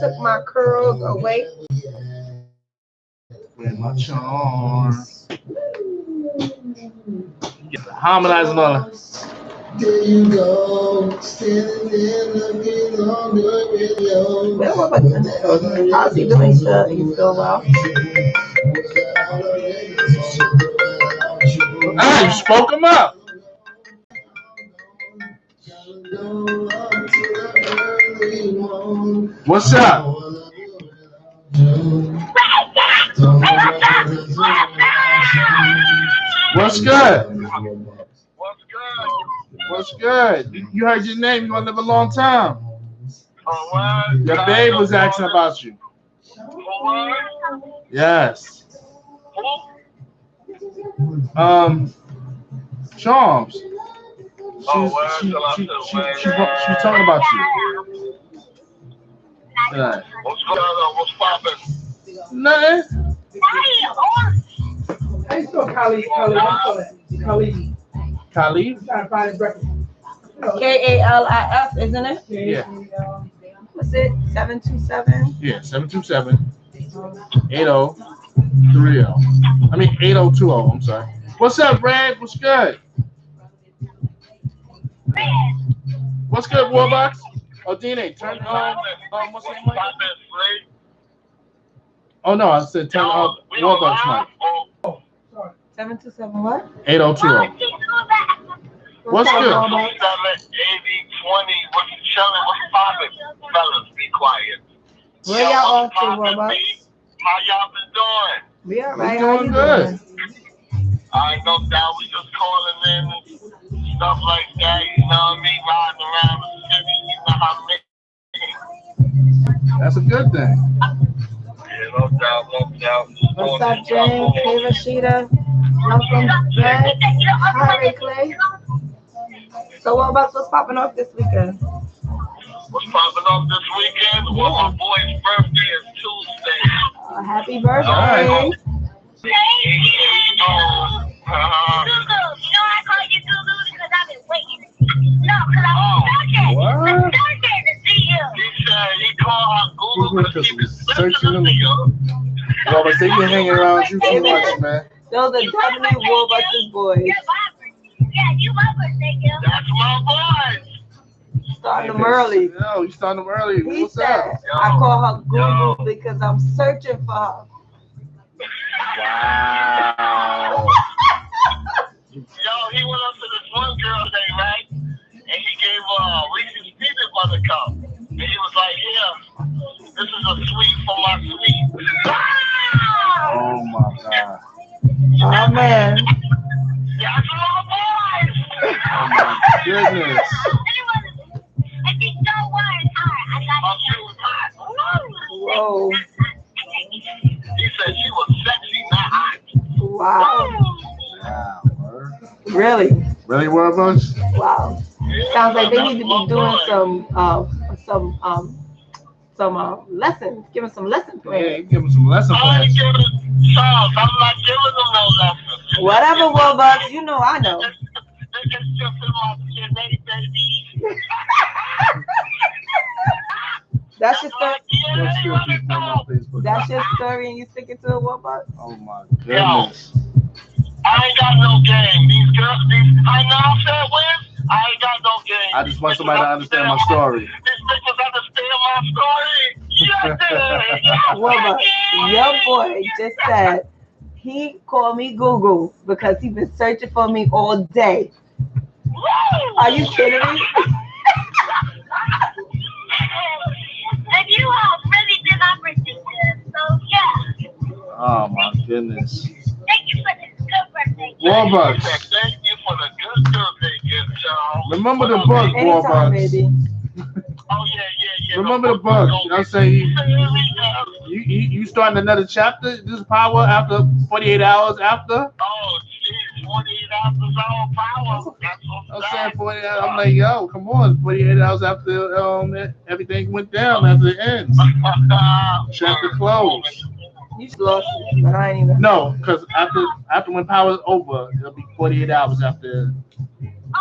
took my curls away. With my charms. Harmonizing on it. There you go, standing there looking on the radio. How's he doing? He's still well. Ah, you spoke him up. What's up? What's good? What's good? You heard your name. You want to live a long time. Your babe was asking about you. Yes. Charms. She was talking about you. Yeah. What's poppin'? Nothing. I saw Khalid. Khalid? Trying to find his record. KALIF, isn't it? Yeah. What's it? 727? Yeah, 727 8030. I mean 8020, I'm sorry. What's up, Red? What's good? What's good, Warbox? Oh, DNA, turn on. What's the mic? Oh, no, I said turn on Warbox mic. 727 what? 8020. What's good? 7, 80, 20. What's chilling? What's poppin'? Fellas, be quiet. Where y'all off to, Warbox? How y'all been doing? We all right. We doing good. I ain't no doubt. We just calling in and stuff like that. You know what I mean? Riding around the city. You know how many. That's a good thing. Yeah, no doubt, no doubt. What's up, James? Hey, Rashida. Welcome, Brad. Hi, Ray Clay. So, what's popping off this weekend? What's popping off this weekend? Well, my boy's birthday is Tuesday. Happy birthday. All right. You know I call you Google because I've been waiting. No, because I was searching. What? I'm searching to see you. He said he called her Google because he was searching to you. Well, but they been hanging around you too much, man. Those are definitely Warbox's boys. Yeah, you my birthday, girl. That's my boys. Starting them early. Yo, you starting them early. He What's said, up? I call her Google because I'm searching for her. Wow. Yo, he went up to this one girl today, right? And he gave Reese's peanut butter cup. And he was like, yeah, this is a sweet for my sweet. Oh, my God. Oh, man. That's my boys. Oh, my goodness. I think no one. I got Whoa. He said she was sexy, not hot. Wow. Wow. Really? Really, Warbox? Wow. Sounds like they need to be doing some lessons, giving some lesson Yeah, plans. give him some lesson I plans. ain't giving Charles. I'm not giving them no lessons. Whatever, Warbox, you know I know. It's just in my DNA, baby. That's your story. Let's still keep them on Facebook. That's your story, and you stick it to a Warbox. Oh, my goodness. I ain't got no game. These girls, I know I'm saying Wiz. I ain't got no game. I just want somebody to understand my story. These bitches understand my story. Yeah. Warbox, your boy just said he called me Google because he been searching for me all day. Are you kidding me? And you all really did not ridiculous. So yeah. Oh, my goodness. Thank you for this good birthday. Warbox. Thank you for the good birthday gift, y'all. Remember the book, Anytime, Warbox. baby. Oh yeah. Remember the book. You know what I'm saying? You starting another chapter? This is power after 48 hours after? Oh, geez, 48 hours on power. That's I'm saying 48 hours. I'm like, yo, come on. 48 hours after everything went down after it ends. Chapter closed. You just lost it, but I ain't even. No, because after when power is over, it'll be 48 hours after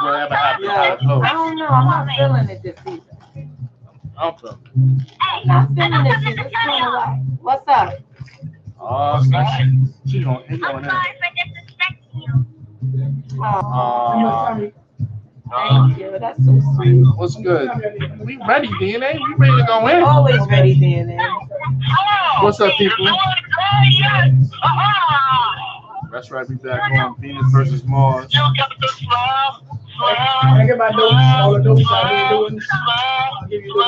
whatever happens. Yeah, Power closed. I don't know. I'm not feeling it this season. I'm feeling. I'm not feeling this. It's kind of like, what's up? Oh, she's going in. I'm sorry for disrespecting you. Thank you. That's so sweet. What's good? We ready, DNA. We ready to go in. Always ready, DNA. What's up, people? That's right. We back on Venus versus Mars. You got the smile. I get my notes, all the notes I've been doing. I'll give you those.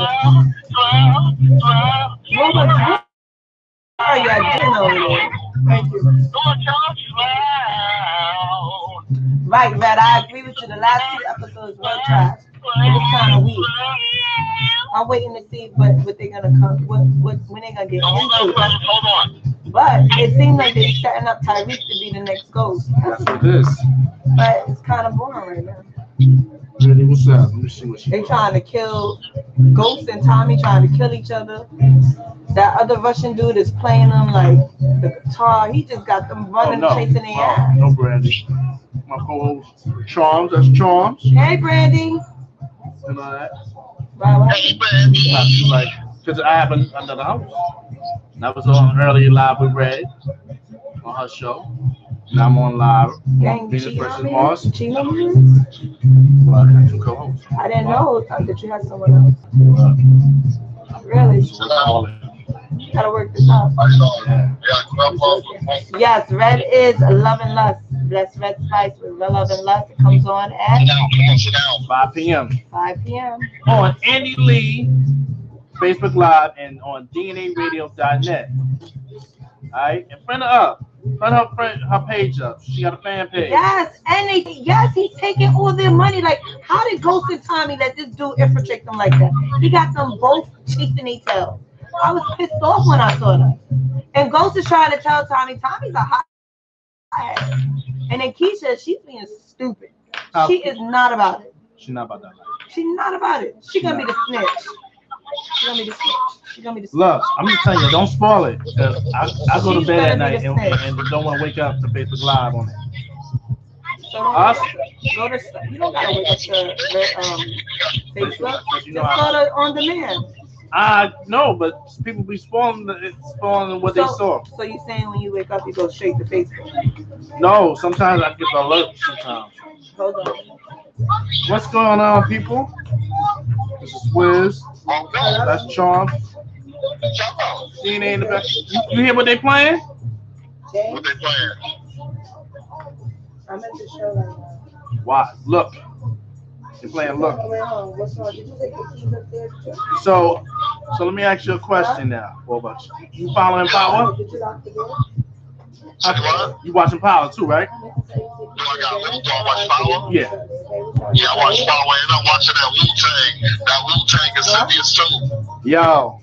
Robert, what are you doing over there? Thank you. Right, Red. I agree with you. The last 2 episodes were trash. It was kind of weak. I'm waiting to see what they're gonna come. When they're gonna get into it. But it seems like they're setting up Tyrese to be the next Ghost. That's what it is. But it's kind of boring right now. Really, what's up? Let me see what she. They trying to kill Ghost and Tommy, trying to kill each other. That other Russian dude is playing them like the guitar. He just got them running, chasing their ass. No, Brandy. My co-host Charms. That's Charms. Hey, Brandy. And all that. Wow. Like, because I have another house. And I was on earlier live with Red on her show. Now I'm on live. Gang, Venus versus Mars. cheating on me? Well, I got 2 co-hosts. I didn't know that you had someone else. Really? You gotta work this out. Yes, Red is Love and Lust. That's Red Spice with Love and Lust. It comes on at 5 p.m. 5 p.m. on Andy Lee Facebook Live and on DNAradio.net. Alright, and friend her page up. She got a fan page. Yes, and he's taking all their money. Like, how did Ghost and Tommy let this dude infiltrate them like that? He got them both chasing their tail. I was pissed off when I saw that. And Ghost is trying to tell Tommy's a hot ass. And then Keisha, she's being stupid. She is not about it. She's not about that. She's not about it. She's gonna be the snitch. She's gonna be the snitch. Look, I'm just telling you, don't spoil it. I go to bed at night and don't want to wake up to Facebook Live on it. So go to, you don't gotta wake up to Facebook. Just go to on demand. No, but people be spoiling what they saw. So you saying when you wake up, you go straight to Facebook? No, sometimes I get the alert. Sometimes. Hold on. What's going on, people? This is Wizz. That's Charms. DNA in the back. You hear what they playing? What they playing? I'm at the show right now. Why? Look. They're playing Look. What's wrong? Did you take the keys up there? So let me ask you a question now. What about you? You following Power? Did you lock the door? You watching Power too, right? Do I watch Power? Yeah. Yeah, I watch Power and I'm watching that Wu-Tang. That Wu-Tang is Cynthia's too. Yo,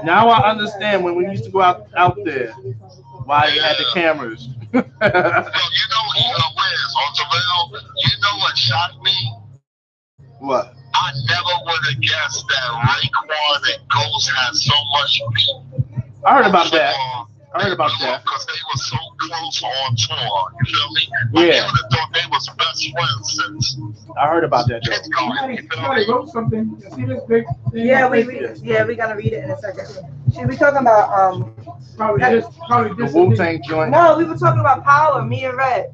now I understand when we used to go out there, why you had the cameras. Yo, Wizz, on Terrell, you know what shocked me? What? I never would have guessed that Raekwon and Ghost had so much beef. I heard about that. Because they were so close on tour. You feel me? Yeah. I would have thought they was best friends since. I heard about that though. Somebody wrote something. You see this big thing? Yeah, we're gonna read it in a second. Should we talking about Probably The this. Wu-Tang joint. No, we were talking about Power, me and Red.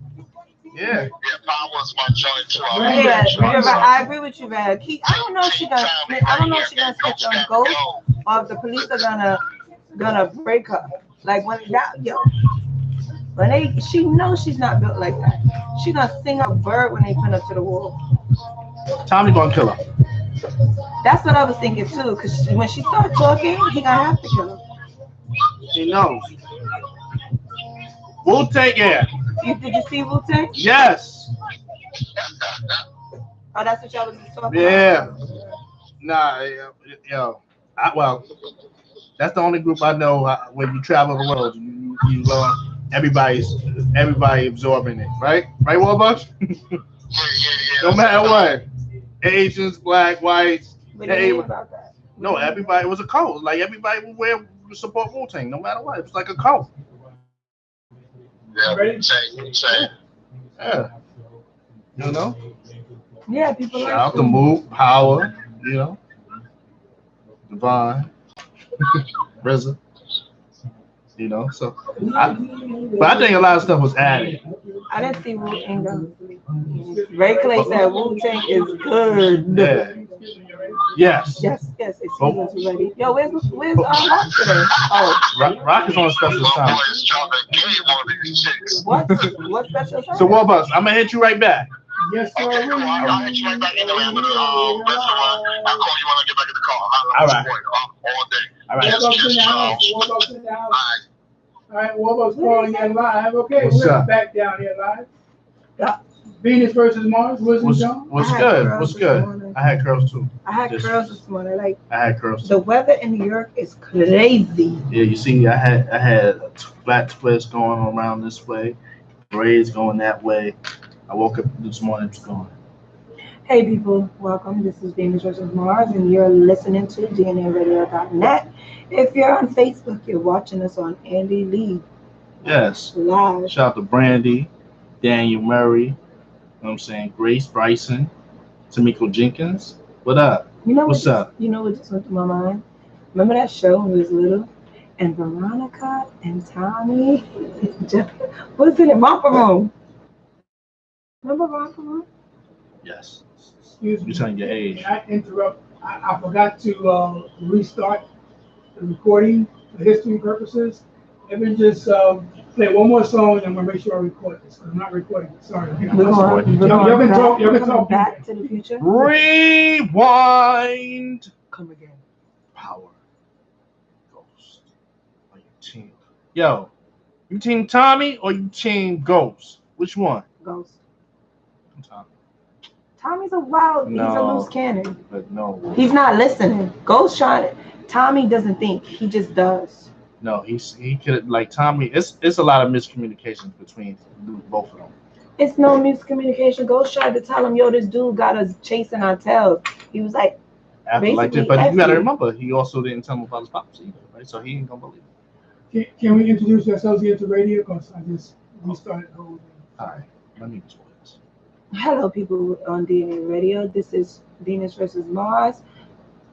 Yeah. Yeah, Power's my joint too. Yeah, you're right. I agree with you, Red. I don't know if she's gonna snitch on Ghost or if the police are gonna break her. Like when she knows she's not built like that. She gonna sing a bird when they put her to the wall. Tommy gonna kill her. That's what I was thinking too. Cause when she started talking, he gonna have to kill her. He knows. Wu-Tang, yeah. Did you see Wu-Tang? Yes. Oh, that's what y'all was talking Yeah. about. Nah, yo. That's the only group I know when you travel the world, you everybody absorbing it, right? Right, Warbucks? No matter what. Asians, black, whites. What do you mean about that? No, everybody, it was a cult. Like everybody would support Wu-Tang, no matter what. It was like a cult. Yeah, same. Yeah. You know? Yeah, people Shout like out to Move, Power, you know. Devon, RZA. You know, so but I think a lot of stuff was added. I didn't see Wu Tang. Ray Clay said Wu Tang is good. Yeah. Yes. Yes. Excuse us, we ready. Yo, where's Rock today? Oh, Rock is on a special time. What special time? So what about? I'm gonna hit you right back. Yes, sir. Okay, cool. I'll hit you right back anyway. I'll call you when I get back in the car. All right. All day. All right. Warbucks in the house. All right, Warbucks calling in live. Okay, What's we're up? back down here live. Venus versus Mars, Wizz and Charms. What's good? What's good? I had curls too. I had curls this morning. Like I had curls. the weather in New York is crazy. Yeah, you see, I had flat twists going around this way, braids going that way. I woke up this morning, it's going. Hey people, welcome. This is Venus versus Mars, and you're listening to DNAradio.net. If you're on Facebook, you're watching us on Andy Lee Yes. live. Shout out to Brandy, Daniel Murray, you know what I'm saying, Grace Bryson, Tamiko Jenkins. What up? You know What's up? You know what just went through my mind? Remember that show when we was little? And Veronica and Tommy, what's it in Romper Room? Remember Romper Room? Yes. Excuse me. You're telling your age. Can I interrupt? I forgot to restart the recording for history purposes. Let me just play one more song, and I'm gonna make sure I record this. I'm not recording. Sorry. We're Y'all going back to the future. Rewind. Come again. Power. Ghost. Are you team? Yo, you team Tommy or you team Ghost? Which one? Ghost. Tommy. Tommy's a wild. He's a loose cannon. But no. He's not listening. Ghost trying to. Tommy doesn't think. He just does. No, he could, like Tommy. It's a lot of miscommunication between both of them. It's no miscommunication. Ghost tried to tell him, yo, this dude got us chasing our tails. He was like, After like this, but you gotta remember, he also didn't tell him about his pops either, right? So he ain't gonna believe it. Can we introduce ourselves here to radio? Because I just restarted the whole thing. All right, let me explain this. hello, people on DNA Radio. This is Venus versus Mars.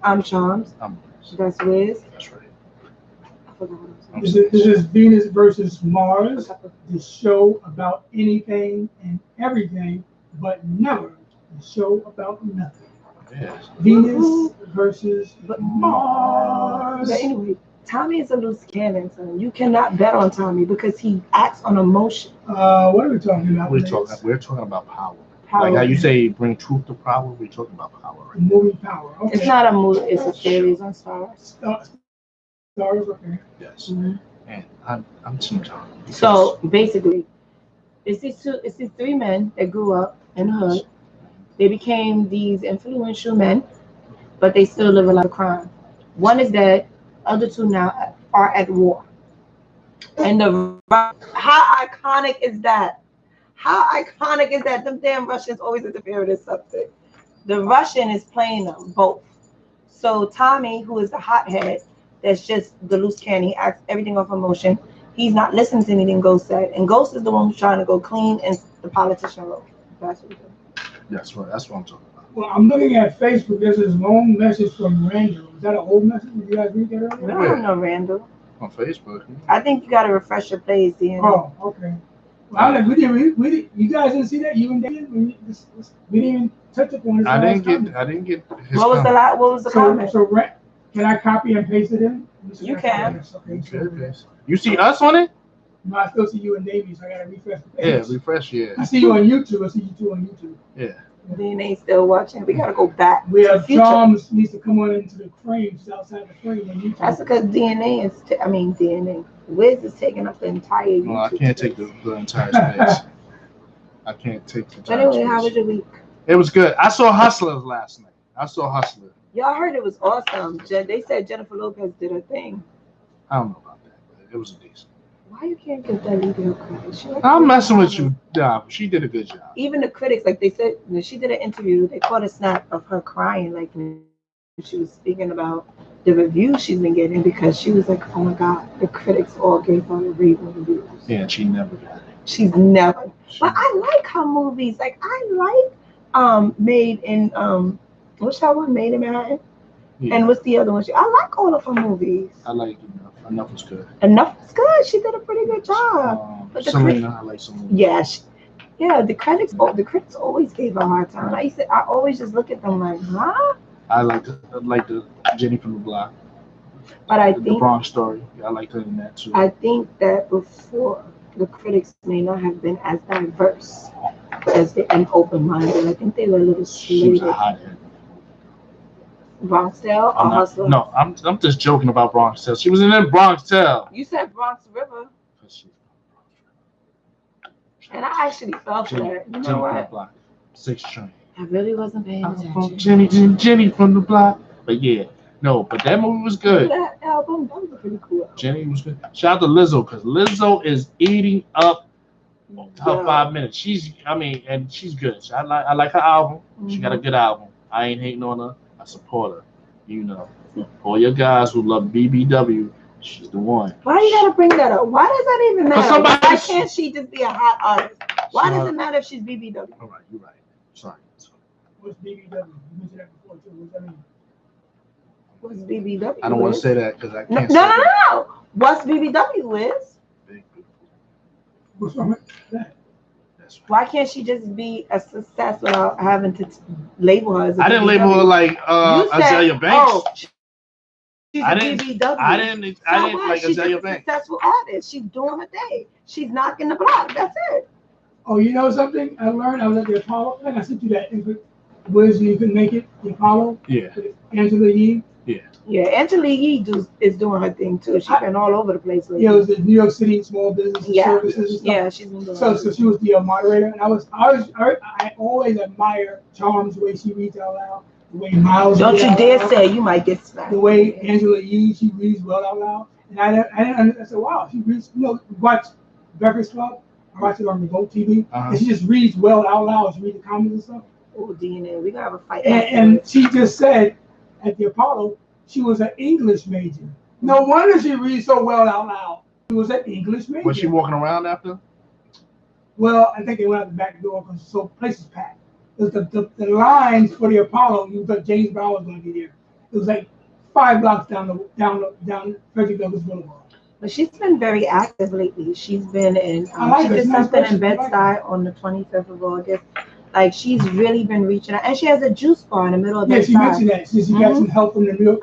I'm Charms. That's Wiz. That's right. I forgot what I was saying. This is Venus versus Mars, the show about anything and everything, but never the show about nothing. Yes. Venus versus Mars. But anyway, Tommy is a loose cannon, son. You cannot bet on Tommy because he acts on emotion. What are we talking about? We're talking about power. Power. Like how you say, bring truth to power. We're talking about power. Right? Movie power. Okay. It's not a movie. It's a series on Stars. Stars. Okay. Yes. Mm-hmm. And I'm Team Tommy. So basically, it's these three men that grew up in the hood. They became these influential men, but they still live a lot of crime. One is dead. Other two now are at war. And how iconic is that? How iconic is that? Them damn Russians always interfere with this subject. The Russian is playing them both. So Tommy, who is the hothead, that's just the loose cannon, he acts everything off emotion. He's not listening to anything Ghost said. And Ghost is the one who's trying to go clean in the politician role. That's what he's doing. That's right. That's what I'm talking about. Well, I'm looking at Facebook. There's this long message from Randall. Is that an old message? Did you guys read that earlier? I don't know, Randall. On Facebook. I think you got to refresh your plays, DNA. Oh, okay. Well, we didn't. You guys didn't see that? You and David? We didn't even touch upon it. I didn't get. His What was the comment? So can I copy and paste it in? You can. Yes, okay. Okay. You see us on it? No, I still see you and Davey, so I gotta refresh the page. Yeah, refresh. Yeah. I see you on YouTube. I see you too on YouTube. Yeah. DNA still watching. We gotta go back. We to the have future. Charms needs to come on into the frame. She's outside the frame on YouTube. That's because DNA is. DNA. Wiz is taking up the entire YouTube. No, I can't take the entire space. I can't take the But entire anyway, space. how was your week? It was good. I saw Hustlers last night. Hustler. Y'all heard it was awesome. They said Jennifer Lopez did her thing. I don't know about that, but it was decent. Why you can't give that lady her credit? I'm messing with you. Nah, she did a good job. Even the critics, like they said, when she did an interview, they caught a snap of her crying, like when she was speaking about the reviews she's been getting, because she was like, "Oh my God, the critics all gave her rave reviews." Yeah, she never got it. She's never. But I like her movies. Like I like Made in what's that one? Made in Manhattan. Yeah. And what's the other one? I like all of her movies. I like Enough was good. Enough is good. She did a pretty good job. But Selena, I like Selena. Yeah, the critics always gave her a hard time. I always just look at them like, huh? I like the Jenny from the Block. But I the think Bronx Story. I like her in that too. I think that before the critics may not have been as diverse as and open-minded. I think they were a little She was slated. a hothead. Bronx Tale or Hustler? No, I'm just joking about Bronx Tale. She was in that Bronx Tale. You said Bronx River. And I actually fell for that. You know what? Block, 6 Train. I really wasn't paying attention. Jenny from the Block. But yeah, no, but that movie was good. That album, that was pretty cool. Jenny was good. Shout out to Lizzo, because Lizzo is eating up her 5 minutes. She's good. I like her album. Mm-hmm. She got a good album. I ain't hating on her. I support her. You know, all your guys who love BBW, she's the one. Why you gotta bring that up? Why does that even matter? Why can't she just be a hot artist? Why does it matter if she's BBW? All right, you're right. Sorry. What's BBW? You mentioned that before too. What's that mean? What's BBW? I don't want to say that because I can't. No. What's BBW is? What's wrong with that? Why can't she just be a success without having to label her as a I didn't label her like Azalea Banks. Oh, she's a BBW. I didn't like Azalea Banks. She's a successful artist. She's doing her thing. She's knocking the block. That's it. Oh, you know something? I learned. I was at the Apollo. I sent you that info. Wizz, you couldn't make it. The Apollo. Yeah. Angela Yee. Yeah, Angela Yee is doing her thing too. She's been all over the place lately. Yeah, it was the New York City Small Business Services and stuff. Yeah, she's been doing so she was the moderator, and I always admire Charms, the way she reads out loud, the way Miles. Don't you dare say you might get smacked. The way Angela Yee, she reads well out loud, and I said, wow, she reads. You know, watch Breakfast Club. I watch it on Revolt TV, and she just reads well out loud. She reads the comments and stuff. Oh, DNA, we gotta have a fight. And she just said at the Apollo, she was an English major. No wonder she reads so well out loud. She was an English major. Was she walking around after? Well, I think they went out the back door because so place is packed. The lines for the Apollo, you thought James Brown was going to be there. It was like 5 blocks down Frederick Douglass Boulevard. But she's been very active lately. She's been in. She did something in Bed-Stuy on the 25th of August. Like she's really been reaching out, and she has a juice bar in the middle of Bed-Stuy. Yeah, she mentioned that. She got some help from the New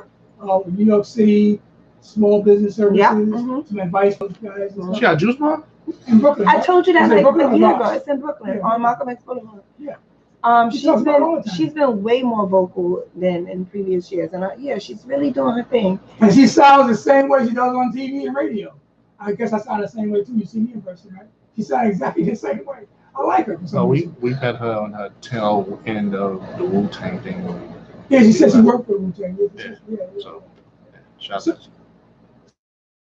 York City Small Business Services. Yeah. Some advice for guys. She got a juice bar in Brooklyn. I told you that like a year ago. It's in Brooklyn on Malcolm X Boulevard. Yeah. She's been way more vocal than in previous years, and she's really doing her thing. And she sounds the same way she does on TV and radio. I guess I sound the same way too. You see me in person, right? She sounds exactly the same way. I like her. So we had her on her tail end of the Wu-Tang thing. Yeah, she said she worked for Wu-Tang.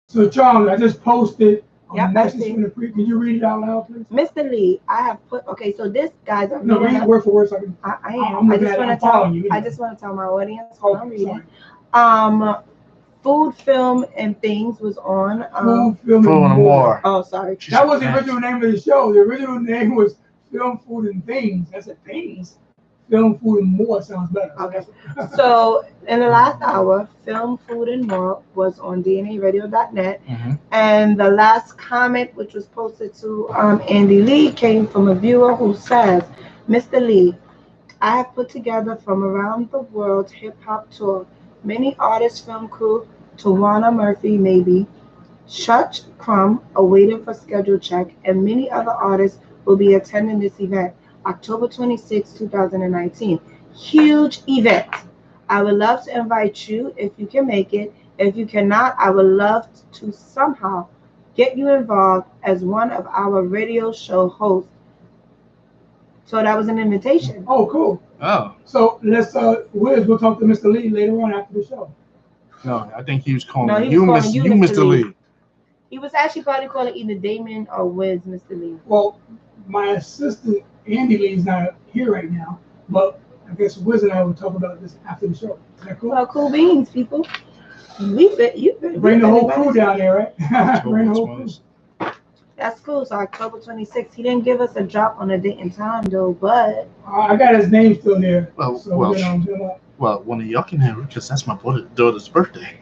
So Charles, I just posted a message from the pre. Can you read it out loud, please? Mr. Lee, I have put. Okay, so this guy's. No, read word for word. So I am. I just want to tell my audience. I'm reading. Food, Film, and Things was on. Food, Film, and More. Oh, sorry. That was the original name of the show. The original name was Film, Food, and Things. That's a Things. Film, Food, and More sounds better. Okay. So in the last hour, Film, Food, and More was on DNAradio.net. Mm-hmm. And the last comment, which was posted to Andy Lee, came from a viewer who says, Mr. Lee, I have put together from around the world hip-hop tour. Many artists, film crew, Tawana Murphy, maybe, Church Crumb, awaiting for schedule check, and many other artists will be attending this event, October 26, 2019. Huge event. I would love to invite you if you can make it. If you cannot, I would love to somehow get you involved as one of our radio show hosts. So that was an invitation. Oh, cool. Oh. So let's we'll talk to Mr. Lee later on after the show. No, I think he was calling you Mr. Lee. He was actually probably calling either Damon or Wizz Mr. Lee. Well, my assistant Andy Lee's not here right now, but I guess Wizz and I will talk about this after the show. Is that cool? Well, cool beans, people. You've been bring the whole crew down there, right? Bring the whole crew. That's cool. So October 26th. He didn't give us a drop on a date and time though, but I got his name still there. Well, So well, well, one of y'all can have it because that's my daughter's birthday.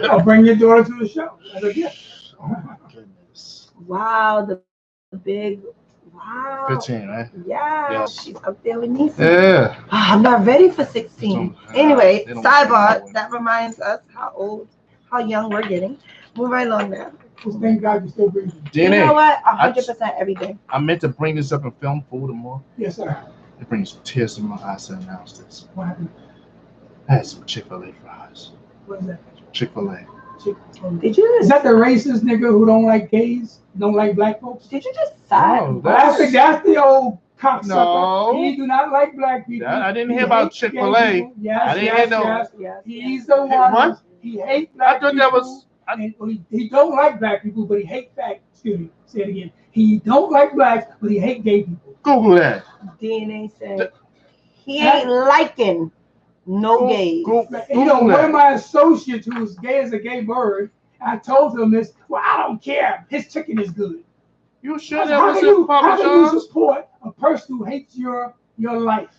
I'll bring your daughter to the show as a gift. Oh my goodness. wow, the big wow. 15, right? Yeah, Yeah. she's up there with Nisa. Yeah. I'm not ready for 16. Anyway, They don't sidebar. say That reminds us how young we're getting. Move right along now. Just thank God you're still breathing. You DNA. know what? 100% every day. I meant to bring this up in film for tomorrow. Yes, sir. It brings tears to my eyes to announce this. What happened? I had some Chick-fil-A fries. What is that? Chick-fil-A. Did you Is that the racist nigga who don't like gays, don't like black folks? Did you just sigh? No, That's the old cocksucker. No. He do not like black people. I didn't He hear about hates gay Chick-fil-A. people. Yes, I didn't yes, hear no. yes. Yes. He's the one. What? He hates black I thought people. that was. He don't like black people, but he hates black. Excuse me. Say it again. He don't like blacks, but he hate gay people. Google that. DNA said he ain't liking no gays. You know, one of my associates who was gay as a gay bird, I told him this. Well, I don't care. His chicken is good. You sure that How was can in Papa you John's? support a person who hates your life?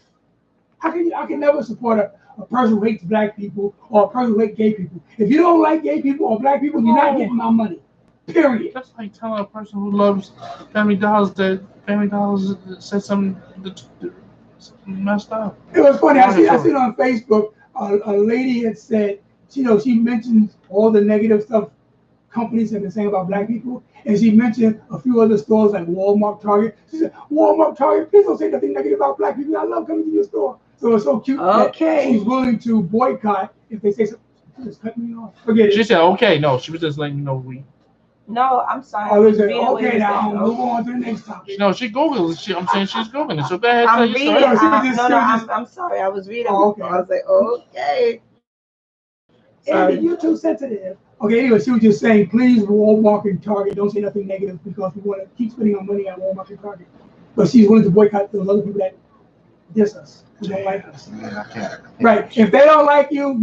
I can never support a person who hates black people or a person who hates gay people. If you don't like gay people or black people, you're not getting my money. Period. That's like telling a person who loves Family Dollars that Family Dollars said something messed up. It was funny. I seen on Facebook a lady had said, she mentions all the negative stuff companies have been saying about black people, and she mentioned a few other stores like Walmart, Target. She said, Walmart, Target, please don't say nothing negative about black people. I love coming to your store. So it's so cute that she's willing to boycott if they say something. Just cut me off. Forget it. She said, okay, no, she was just letting you know we. No, I'm sorry. Oh, okay, now move on to the next topic. No, she Googled it. I'm saying she's Googling it. So go ahead. I'm reading. I'm sorry. I was reading. Oh, okay. I was like, okay. Andy, you're too sensitive. Okay, anyway, she was just saying, please, Walmart and Target, don't say nothing negative because we want to keep spending our money at Walmart and Target. But she's willing to boycott those other people that diss us, who don't like us. Yeah, I can't. Right. If they don't like you, don't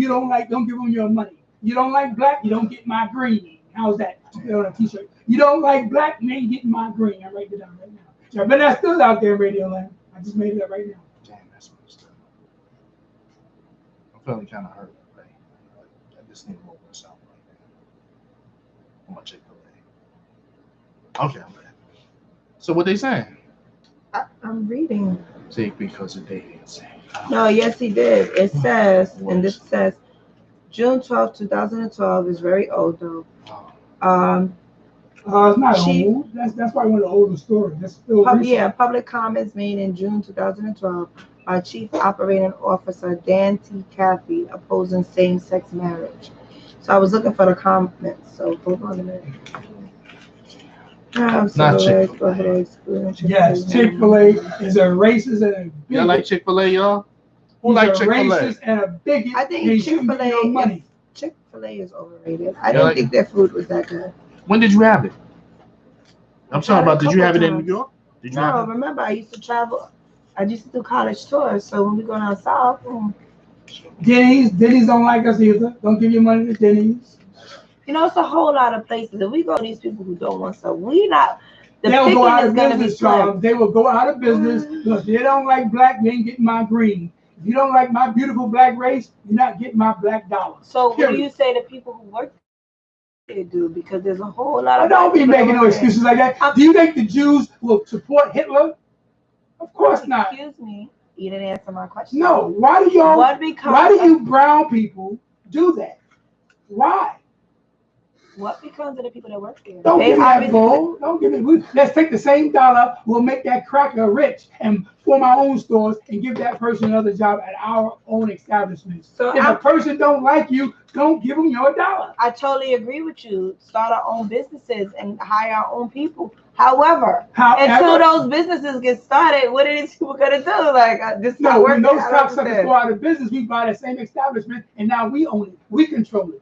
give them your money. You don't like black, you don't get my green. How's that? Put it on a t-shirt. You don't like black, you ain't getting my green. I write it down right now. Yeah, but that's still out there in Radio Land. I just made it up right now. Damn, that's messed up. I'm feeling kind of hurt. Right? I just need to move this out right now. I'm gonna Chick-fil-A. Okay, I'm ready. So what they saying? I'm reading. See, because of dating. No, yes, he did. It says, and this says, June 12, 2012 is very old though. It's not old. That's probably one of the older stories. That's still public comments made in June 2012 by Chief Operating Officer Dan T. Caffey opposing same-sex marriage. So I was looking for the comments. So hold on a minute. Not Chick-fil-A. Yes, Chick-fil-A is a racist and a bigot. Y'all like Chick-fil-A, y'all? Who He's like a Chick-fil-A? racist and a bigot. I think Chick-fil-A is overrated. I didn't think their food was that good. When did you have it? I'm talking about, did you have it in New York? Did you have it? Remember, I used to travel. I used to do college tours. So when we go down south, Denny's don't like us either. Don't give your money to Denny's. It's a whole lot of places. If we go to these people who don't want stuff, we not. They'll go out of business, Charles. They will go out of business because they don't like black. You ain't getting my green. If you don't like my beautiful black race, you're not getting my black dollar. So what do you say to people who work there do? Because there's a whole lot of. Don't be making no excuses like that. Do you think the Jews will support Hitler? Of course not. Excuse me. You didn't answer my question. No. Why do you brown people do that? Why? What becomes of the people that work there? Don't give me that bull. Don't give me. Let's take the same dollar. We'll make that cracker rich and form our own stores and give that person another job at our own establishments. So if a person don't like you, don't give them your dollar. I totally agree with you. Start our own businesses and hire our own people. However, until those businesses get started, what are these people gonna do? Like this not working. When those cocksuckers go out of business, we buy the same establishment and now we own it. We control it.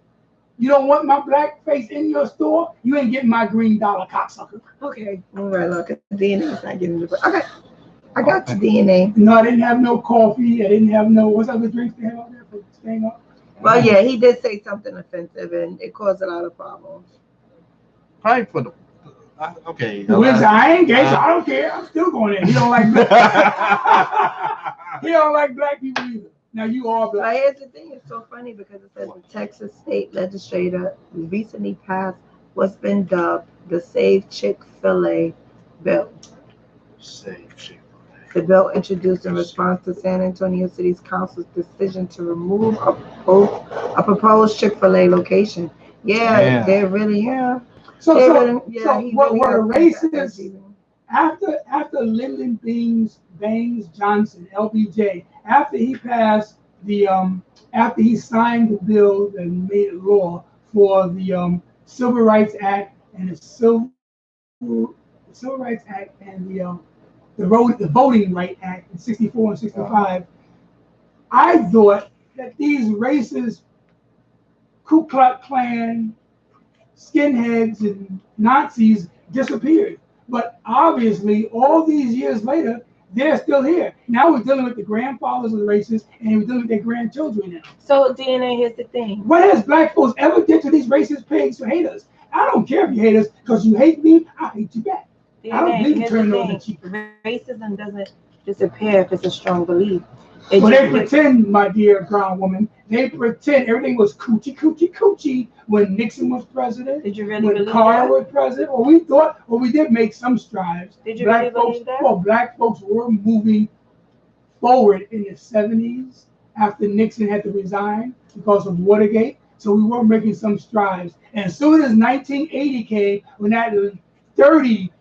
You don't want my black face in your store? You ain't getting my green dollar, cocksucker. Okay. All right, look. DNA is not getting the. Okay. I got the DNA. No, I didn't have no coffee. I didn't have no. What's other drinks they have out there for staying up? Well, yeah, he did say something offensive, and it caused a lot of problems. Probably for the. Okay. Wizz, I ain't gay, so I don't care. I'm still going in. He don't like black. He don't like black people either. Now you are But black. here's the thing, it's so funny because it says the Texas state legislature recently passed what's been dubbed the Save Chick-fil-A bill. Save Chick-fil-A. The bill introduced in response to San Antonio City's Council's decision to remove a proposed Chick-fil-A location. Yeah, they're really, So he what really a has things racist that after Lyndon Baines Johnson, LBJ, after he passed the after he signed the bill that made it law for the Civil Rights Act and the Civil Rights Act and the Voting Right Act in 64 and 65, I thought that these racist Ku Klux Klan skinheads and Nazis disappeared. But obviously, all these years later, they're still here. Now we're dealing with the grandfathers of the racists, and we're dealing with their grandchildren now. So, DNA, here's the thing. What has black folks ever did to these racist pigs who hate us? I don't care if you hate us, because you hate me, I hate you back. DNA, I don't need to turn on the cheek. Racism doesn't disappear if it's a strong belief. Well, they pretend, my dear brown woman, they pretend everything was coochie when Nixon was president. Did you really when believe Carter that? was president? Well, we thought, well, we did make some strides. Did you black really folks, believe that? Well, black folks were moving forward in the 70s after Nixon had to resign because of Watergate. So we were making some strides. And as soon as 1980 came, when that dirty,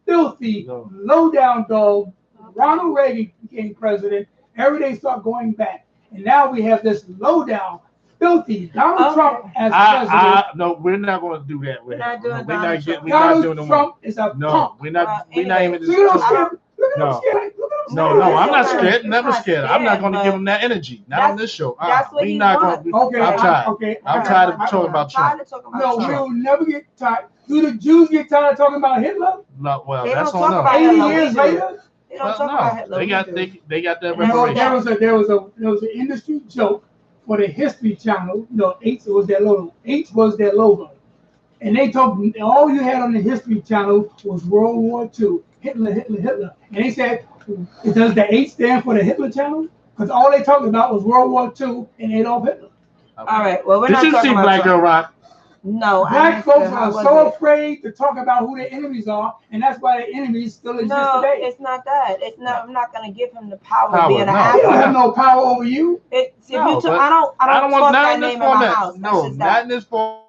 filthy, low-down dog, Ronald Reagan became president, everything started going back. And now we have this low-down, filthy Donald Trump as president. No, we're not going to do that. We're not doing Donald Trump. Donald Trump is a punk. We're not even. Look at him scared. No, I'm not scared. Never scared. I'm not going to give him that energy. Not on this show. That's what we're not going to. Okay, I'm tired of talking about Trump. No, we'll never get tired. Do the Jews get tired of talking about Hitler? No, well, They that's don't on talk them. about 80 years later? They don't talk about Hitler. They got that There reparation. was an industry joke for the History Channel. H was their logo. H was their logo. And they talked, all you had on the History Channel was World War II. Hitler. And they said, does the H stand for the Hitler Channel? Because all they talked about was World War II and Adolf Hitler. All right. Well, we're Did not you talking see about Black Girl Rock? No. Black folks are so afraid to talk about who their enemies are, and that's why their enemies still exist today. It's not that. It's not. I'm not going to give him the power of being an He actor. don't have no power over you. I don't want that name in my house. No, not in this format.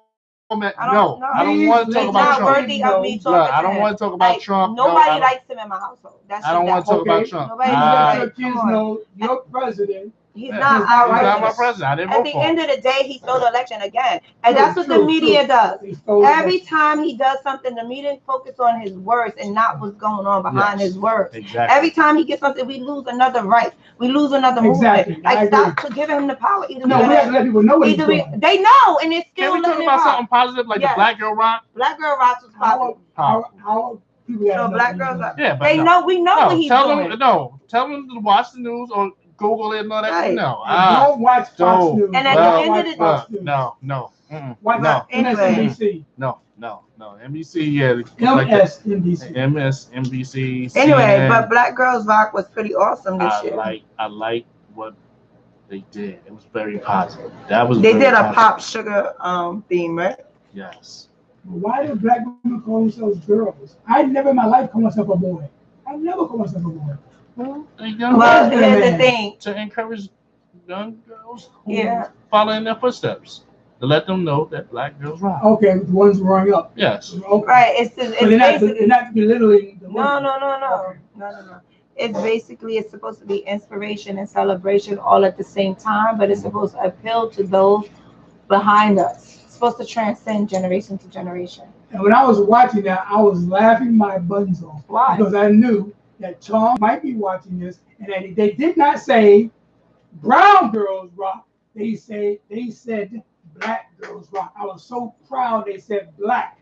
No, I don't Please, want to talk It's about not Trump. worthy of me talking Look, I to don't him. want to talk about Trump. Nobody likes him in my household. That's I don't want to talk about Okay. Trump. Nobody Let likes your him. kids know your president. He's Yeah. not He's our He's not my president. president. I didn't At vote the for him. end of the day, he stole the election again. And that's what the True. media does. He stole Every the- time he does something, the media focus on his words and not what's going on behind Yes. his words. Exactly. Every time he gets something, we lose another right. We lose another Exactly. movement. I Like, agree. stop giving him the power. Either No, we have to let people know what he's either we, doing. they know, and it's Can still we talk letting it about rock. something positive like Yes. the Black Girl Rock? Black Girl Rocks was Our popular. people got So nothing Black to girls do. are. Yeah, but They no. know. We know what No, he's tell doing. them tell them to watch the news or Google it and all that. Right. No, Don't watch Fox don't. News. And at Don't the end watch of the Fox Look, News. no. Watch No. MSNBC. No. NBC, yeah. MSNBC. MSNBC. Anyway, CNN. but Black Girls Rock was pretty awesome this year. I like what they did. It was very positive. That was They very did a positive. Pop Sugar theme, right? Yes. Why do black women call themselves girls? I never in my life call myself a boy. I never call myself a boy. Well, here's the thing. To encourage young girls who Yeah. follow in their footsteps, to let them know that Black girls rock. Okay, the ones growing up. Yes. Okay. Right. It's But they're basically not belittling the no. women. No. It's supposed to be inspiration and celebration all at the same time, but it's supposed to appeal to those behind us. It's supposed to transcend generation to generation. And when I was watching that, I was laughing my buns off. Why? Because I knew that Charm might be watching this, and that they did not say brown girls rock. They said black girls rock. I was so proud they said black,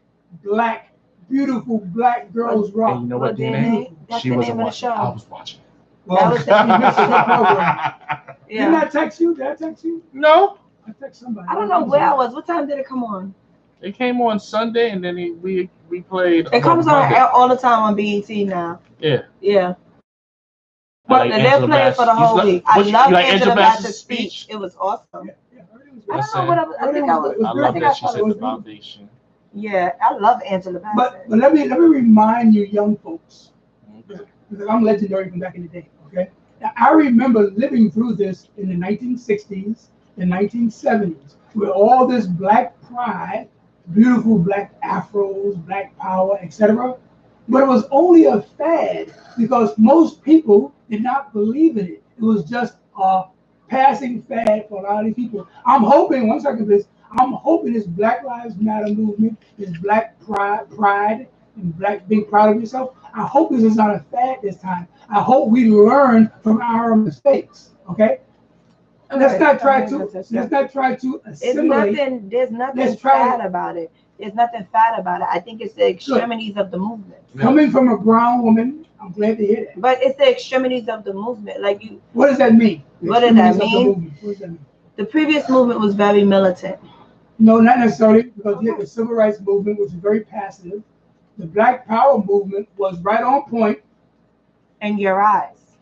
beautiful black girls rock. And you know Well, what, then DNA? that's She the wasn't name of the watching. show. I was watching. That was the program. Yeah. Didn't I text you? Did I text you? No. I text somebody. I don't know where I was. What time did it come on? It came on Sunday, and then we played. It comes on Monday. all the time on BET now. Yeah. Yeah. But And they're playing for the whole week. I love Angela Bassett's speech. It was awesome. I don't know what I think I was. I love that she said the foundation. Yeah, I love Angela Bassett. But let me remind you, young folks, because I'm legendary from back in the day. Okay, now I remember living through this in the 1960s and 1970s, with all this black pride, beautiful black afros, black power, etc. But it was only a fad because most people did not believe in it. It was just a passing fad for a lot of these people. I'm hoping, one second, please. I'm hoping this Black Lives Matter movement, this black pride, and black being proud of yourself. I hope this is not a fad this time. I hope we learn from our mistakes. Okay. Let's not try to assimilate. There's nothing fad about it. There's nothing fad about it. I think it's the extremities of the movement. Coming from a brown woman, I'm glad to hear that. But it's the extremities of the movement. Like you. What does that mean? What does that mean? The previous movement was very militant. No, not necessarily, because you had the civil rights movement, which was very passive. The Black Power movement was right on point. In your eyes.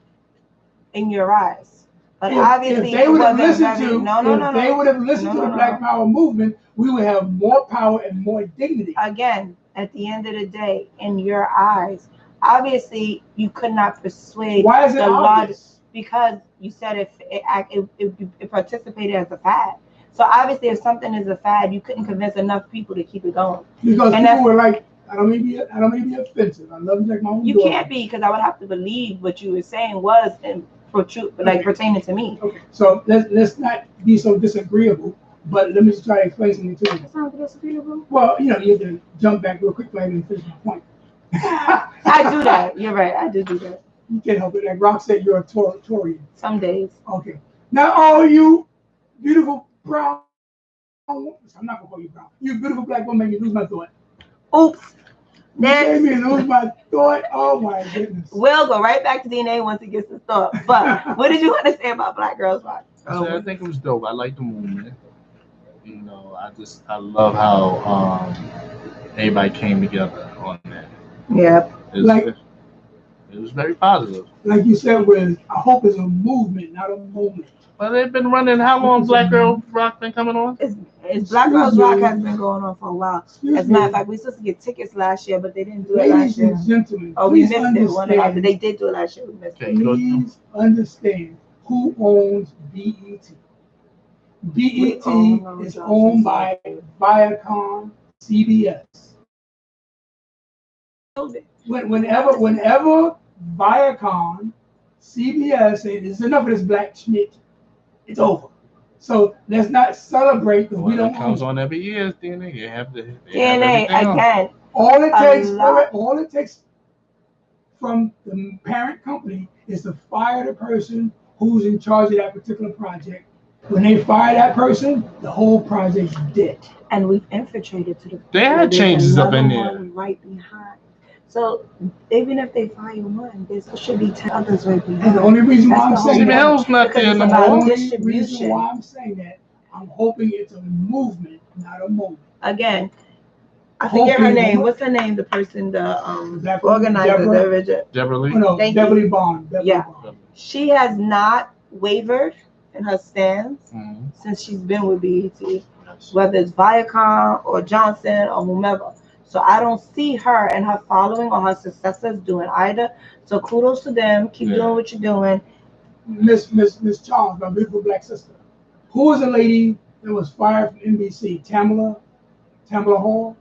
In your eyes. But if obviously, they would have listened to the Black Power movement, we would have more power and more dignity. Again, at the end of the day, in your eyes, obviously you could not persuade. Why is it obvious? Because you said it participated as a fad. So obviously, if something is a fad, you couldn't convince enough people to keep it going. Because people were like, I don't mean to be offensive. I love you like my own You daughter. can't be, because I would have to believe what you were saying was pertaining to me. Okay, so let's not be so disagreeable. But let me just try to explain something to you. That's not disagreeable. Well, you have to jump back real quick so I can finish my point. I do that. You're right. I do that. You can't help it. Like Rock said, you're a Taurian. Some days. Okay. Now, all you beautiful brown, I'm not gonna call you brown. You beautiful black woman, you lose my thought. Oops. You made me lose my thought. Oh my goodness. We'll go right back to DNA once he gets his thought. But what did you want to say about Black Girls Rock? I think it was dope. I like the movement. You know, I love how everybody came together on that. Yeah. It was very positive. Like you said, I hope it's a movement, not a moment. Well, they've been running. How long Black Girl Rock been coming on? It's Black Girls Rock has been going on for a while. As a matter of fact, we were supposed to get tickets last year, but they didn't do it last year. Ladies and gentlemen, we missed it. They did do it last year. We missed it. Please understand who owns BET. BET is owned by Viacom, CBS. Whenever Viacom, CBS say this is enough of this black shit, it's over. So let's not celebrate because we don't. It comes on every year. DNA, you have to. DNA again. All it takes from the parent company is to fire the person who's in charge of that particular project. When they fire that person, the whole project's dead. And we've infiltrated to the. They had changes up in there. Right behind. So even if they fire one, there should be 10 others right behind. And the only reason why I'm saying that, I'm hoping it's a movement, not a moment. Again, I forget her name. What's her name? The person, the organizer, Deborah Lee. No, Deborah Lee Bond. She has not wavered in her stance since she's been with BET, whether it's Viacom or Johnson or whomever. So I don't see her and her following or her successors doing either. So kudos to them. Keep doing what you're doing. Miss Charms, my beautiful black sister. Who was the lady that was fired from NBC? Tamala Hall?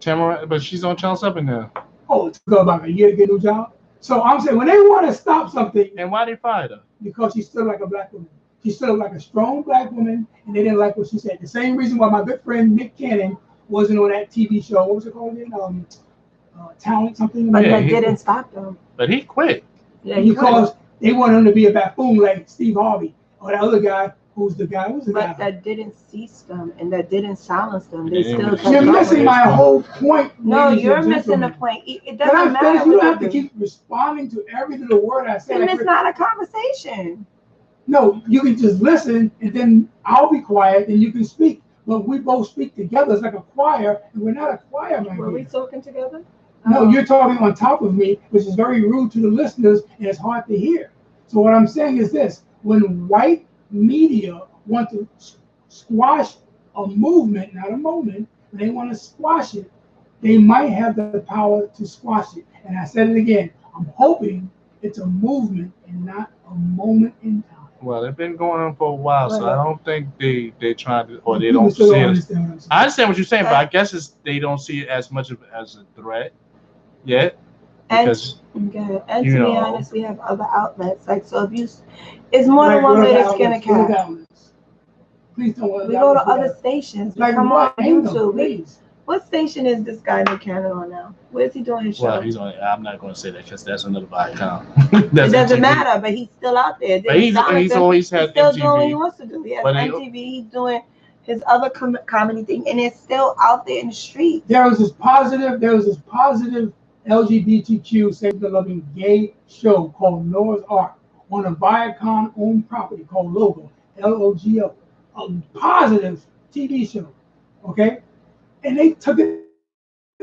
Tamara, but she's on Channel 7 now. Oh, it took about a year to get a new job. So I'm saying when they want to stop something. And why they fired her? Because she's still like a black woman. She's still like a strong black woman, and they didn't like what she said. The same reason why my good friend Nick Cannon wasn't on that TV show. What was it called again? Talent something. But that didn't stop them. But he quit. Yeah, because they want him to be a buffoon like Steve Harvey or that other guy who's the guy. But that didn't cease them and that didn't silence them. They still. You're missing my whole point. No, you're missing the point. It doesn't matter. You don't have to keep responding to every little word I say. And it's not a conversation. No, you can just listen and then I'll be quiet and you can speak. but we both speak together. It's like a choir, and we're not a choir, my Were we dear. talking together? No, you're talking on top of me, which is very rude to the listeners, and it's hard to hear. So what I'm saying is this: when white media want to squash a movement, not a moment, when they want to squash it, they might have the power to squash it. And I said it again: I'm hoping it's a movement and not a moment in time. Well, they've been going on for a while, so I don't think they trying to, or they People don't still see don't it. understand what I'm saying. I understand what you're saying, but I guess they don't see it as much as a threat yet. Because and to you be know. honest, we have other outlets. Like, so if you, it's more Like, than one what way other to skin a outlets? What other cat. outlets? Please don't want We go to other stations. We Like come what? on Name them, YouTube. please. What station is this guy Nick Cannon on now? Where's he doing his show? well, he's on. I'm not going to say that because that's another account. It That's doesn't MTV. matter, but he's still out there. But he's always He's had still doing what he MTV. wants to do. He has But MTV. He's doing his other comedy thing, and it's still out there in the street. There was this positive LGBTQ safety-loving gay show called Noah's Ark on a Viacom-owned property called Logo, Logo, a positive TV show, okay? And they took it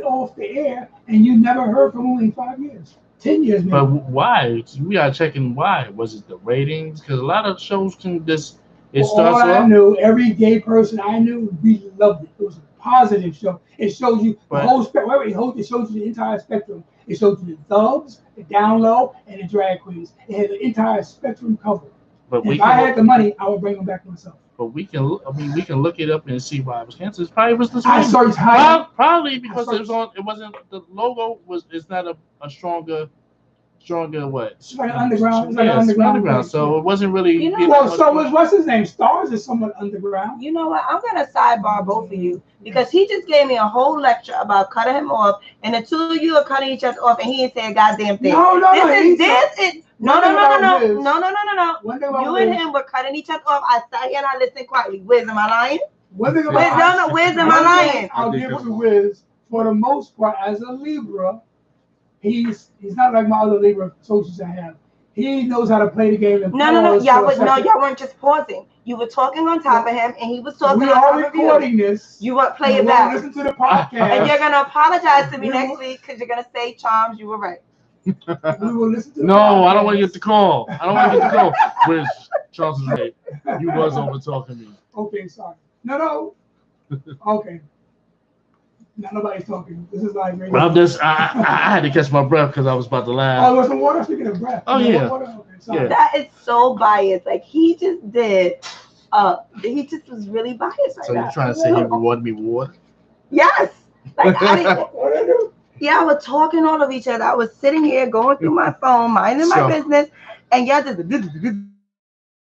off the air, and you never heard from them in 5 years, 10 years maybe. But why? We are checking why. Was it the ratings? Because a lot of shows can just All I knew, every gay person I knew, we loved it. It was a positive show. It shows you the whole spectrum. It shows you the entire spectrum. It shows you the thugs, the down low, and the drag queens. It had the entire spectrum covered. But if I had the money, I would bring them back myself. But we can, we can look it up and see why it was canceled. It probably was the I searched high. Probably because it was on. It wasn't the logo was. It's not a stronger what? It's like underground. It's like underground. So it wasn't really. You know, so what's his name? Stars is somewhat underground. You know what? I'm gonna sidebar both of you because he just gave me a whole lecture about cutting him off, and the two of you are cutting each other off, and he ain't saying a goddamn thing. No. You and him were cutting each other off. I sat here and I listened quietly. Wiz, am I lying? Wiz, am I lying? I'll give it to Wiz. For the most part, as a Libra, he's not like my other Libra associates I have. He knows how to play the game. And Y'all weren't just pausing. You were talking on top of him, and he was talking on top of you. We are recording this. You want to play it back. Listen to the podcast. And you're going to apologize to me next week because you're going to say, Charms, you were right. We will listen to the podcast. I don't want to get the call. Wiz, Charles is right. You was over talking me. Okay, sorry. No. Okay. Now nobody's talking. This is like radio. But I had to catch my breath because I was about to laugh. Oh, there's some water. Speaking of breath. Yeah. Okay, sorry. Yeah. That is so biased. Like he just did. He just was really biased right now. So you're trying to say he rewarded me with water? Yes. Like I was talking all of each other. I was sitting here going through my phone, minding my business, and y'all just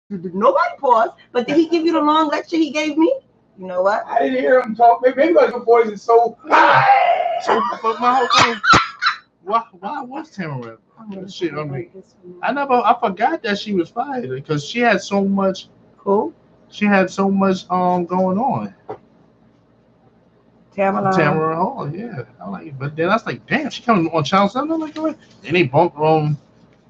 nobody paused. But did he give you the long lecture he gave me? You know what? I didn't hear him talk. Maybe like the voice is so. But my whole thing. Why was Tamara? Shit on me. I forgot that she was fired because she had so much. Who? She had so much going on. Tamara Hall, yeah. I like, but then I was like, damn, she coming on Channel 7. I'm like, what? Then they bumped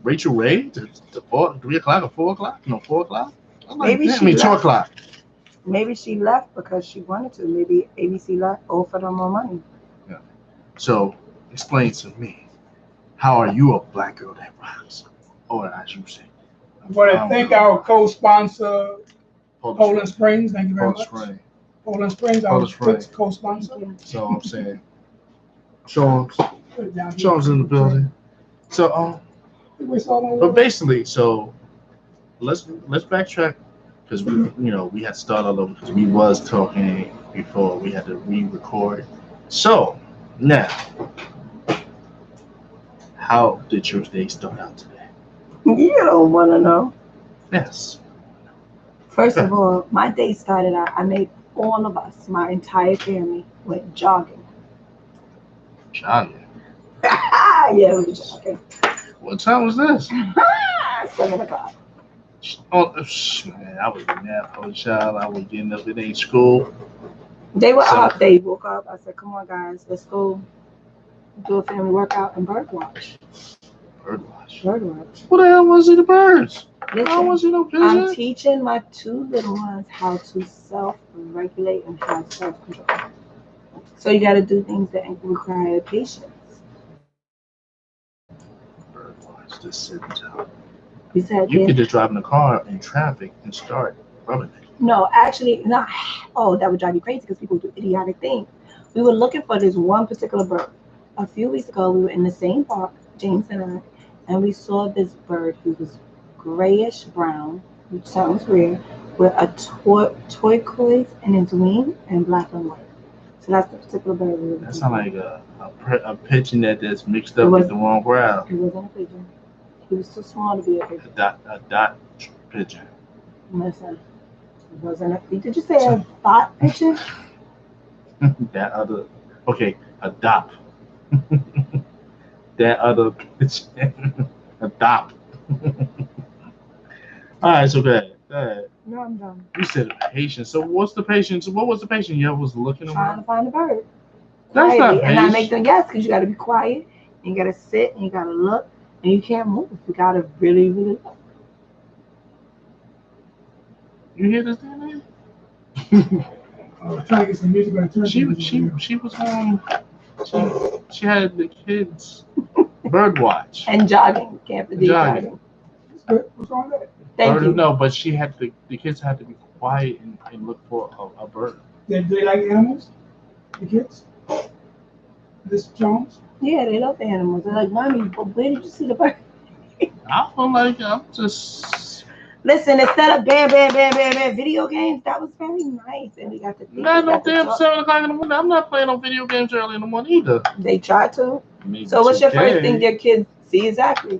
Rachel Ray to 3 o'clock or 4 o'clock? No, 4 o'clock. Like, maybe 2 o'clock. Maybe she left because she wanted to. Maybe ABC offered her more money. Yeah. So explain to me, how are you a black girl that rocks? Or as you say. But I think our co-sponsor, Poland Springs. Thank you very much. Poland Springs, our co-sponsor. So I'm saying, Charms in the building. So but basically, so let's backtrack because we had to start all over because we was talking before we had to re-record. So now, how did your day start out today? You don't want to know. Yes. First of all, my day started out. I made all of us, my entire family, went jogging. Jogging? Yeah, we were jogging. What time was this? 7 o'clock. Oh, man, I was in there for a child. I was getting up. It ain't school. They were up. They woke up. I said, come on, guys, let's go do a family workout and bird watch. Birdwatch. Birdwatch. What the hell was it? The birds? How Listen, was it no pigeon? I'm teaching my 2 little ones how to self-regulate and have self-control. So you got to do things that require patience. Birdwatch. Just sitting down. You said You could just drive in the car in traffic and start rubbing it. no, actually, not. Oh, that would drive you crazy because people do idiotic things. We were looking for this one particular bird. A few weeks ago, we were in the same park, James and I, and we saw this bird who was grayish brown, which sounds weird, with a turquoise in its wing and black and white. So that's the particular bird we were looking That for. sounds like a pigeon that's mixed up with the wrong crowd. It wasn't a pigeon. He was too small to be a pigeon. A dot pigeon. Listen, it wasn't a. Did you say a thought pigeon? That other. Okay, a dop. That other pigeon. A dop. All right, so go ahead. No, I'm done. You said patience. So what's the patience? What was the patient you was looking Trying to at? find a bird. That's not Quietly, and I patience. make them yes, because you got to be quiet, and you got to sit, and you got to look, and you can't move. You got to really, really. You hear this thing? I was trying to get some music on the turn. She was on. She had the kids bird watch. And jogging, can't forget Jogging. jogging. What's wrong with that? Thank you. No, but she had the kids had to be quiet and look for a bird. Do they like animals? The kids? This Jones? Yeah, they love the animals. They're like, mommy, but where did you see the bird? I feel like I'm just Listen, instead of bam, bam, bam, bam, bam, video games, that was very nice, and we got to think. not we no got to damn talk. 7 o'clock in the morning. I'm not playing on video games early in the morning either. They try to. Maybe So what's your first today. thing your kids see? Exactly.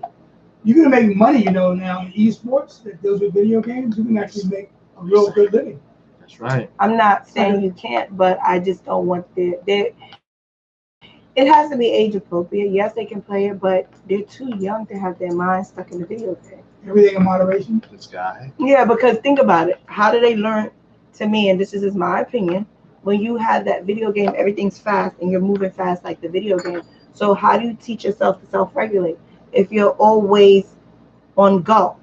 You're going to make money, now in esports that deals with video games. You can actually make a real good living. That's right. I'm not saying you can't, but I just don't want it has to be age appropriate. Yes, they can play it, but they're too young to have their minds stuck in the video game. Everything in moderation. This guy. Yeah, because think about it. How do they learn? To me, and this is just my opinion, when you have that video game, everything's fast and you're moving fast like the video game. So how do you teach yourself to self-regulate if you're always on go?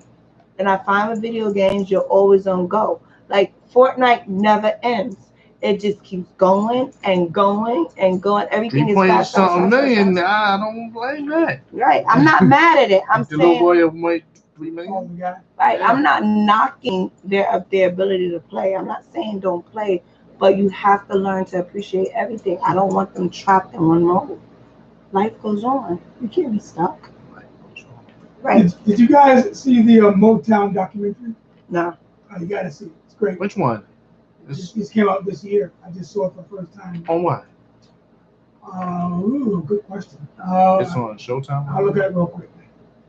And I find with video games, you're always on go. Like Fortnite never ends. It just keeps going and going and going. Everything is fast, fast, something fast, million. fast. I don't blame that. Right. I'm not mad at it. I'm the little saying, boy make 3 Oh, million. yeah. right. Yeah. I'm not knocking their ability to play. I'm not saying don't play, but you have to learn to appreciate everything. I don't want them trapped in one mode. Life goes on. You can't be stuck. Right. Did you guys see the Motown documentary? No. You got to see it. It's great. Which one? This came out this year. I just saw it for the first time. On what? Good question. It's on Showtime. I'll look at it real quick.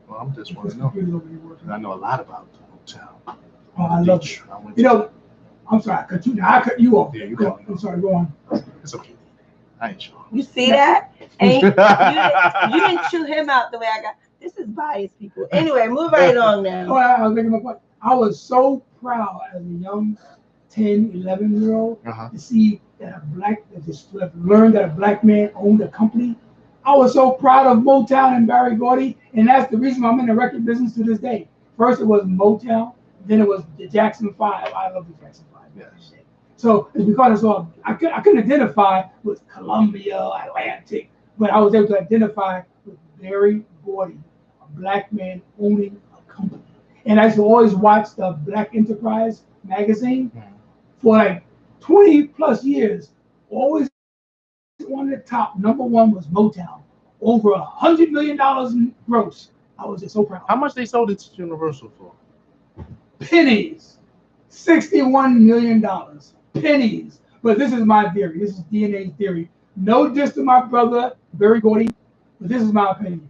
Well, I'm just want This to know. computer's over here working. 'Cause I know a lot about Hotel. Oh, I love it. I went You know, I'm sorry. I cut you off. Yeah, you got me. I'm sorry. Go on. it's okay. I ain't sure. You see that? And you didn't chew him out the way I got. This is biased, people. Anyway, move right along Oh, now. I was making my point. I was so proud as a young 10, 11-year-old to see that to have learned that a black man owned a company. I was so proud of Motown and Barry Gordy, and that's the reason why I'm in the record business to this day. First it was Motown, then it was the Jackson 5. I love the Jackson 5. Yes. So it's because I couldn't identify with Columbia, Atlantic, but I was able to identify with Barry Gordy, a black man owning a company. And I used to always watch the Black Enterprise magazine for like 20 plus years. Always one of the top, number one was Motown. Over $100 million in gross. I was just so proud. How much they sold it to Universal for? Pennies. $61 million. Pennies. But this is my theory. This is DNA theory. No diss to my brother, Barry Gordy, but this is my opinion.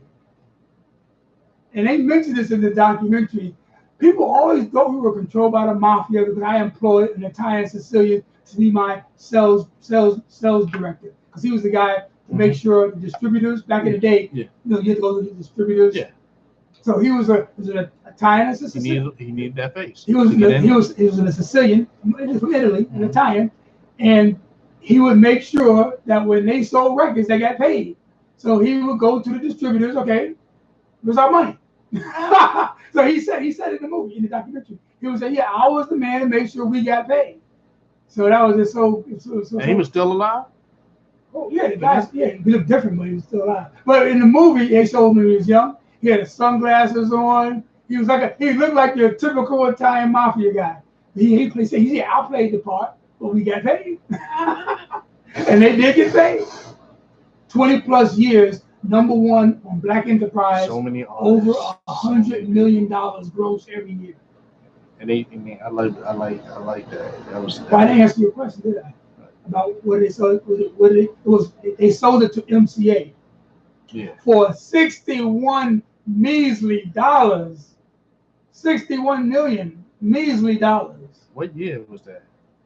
And they mentioned this in the documentary. People always thought we were controlled by the mafia because I employed an Italian Sicilian to be my sales director. Because he was the guy to make sure the distributors back in the day, you had to go to the distributors. Yeah. So he was an Italian Sicilian. He needed that face. He was a Sicilian from Italy, an Italian, and he would make sure that when they sold records, they got paid. So he would go to the distributors. Okay, It was our money. So he said in the movie, in the documentary, he was saying, yeah, I was the man to make sure we got paid. So that was just so. And he was still alive? Oh, yeah, the guy, yeah, he looked different, but he was still alive. But in the movie, they showed him when he was young. He had his sunglasses on. He was he looked like your typical Italian mafia guy. He said, yeah, I played the part, but we got paid. And they did get paid. 20 plus years, #1 on Black Enterprise. So many artists. Over $100 million gross every year. And I like that. That was. Well, I didn't answer your question, did I? About what they sold. They sold it to MCA. Yeah. For 61 measly dollars. 61 million measly dollars. What year was that?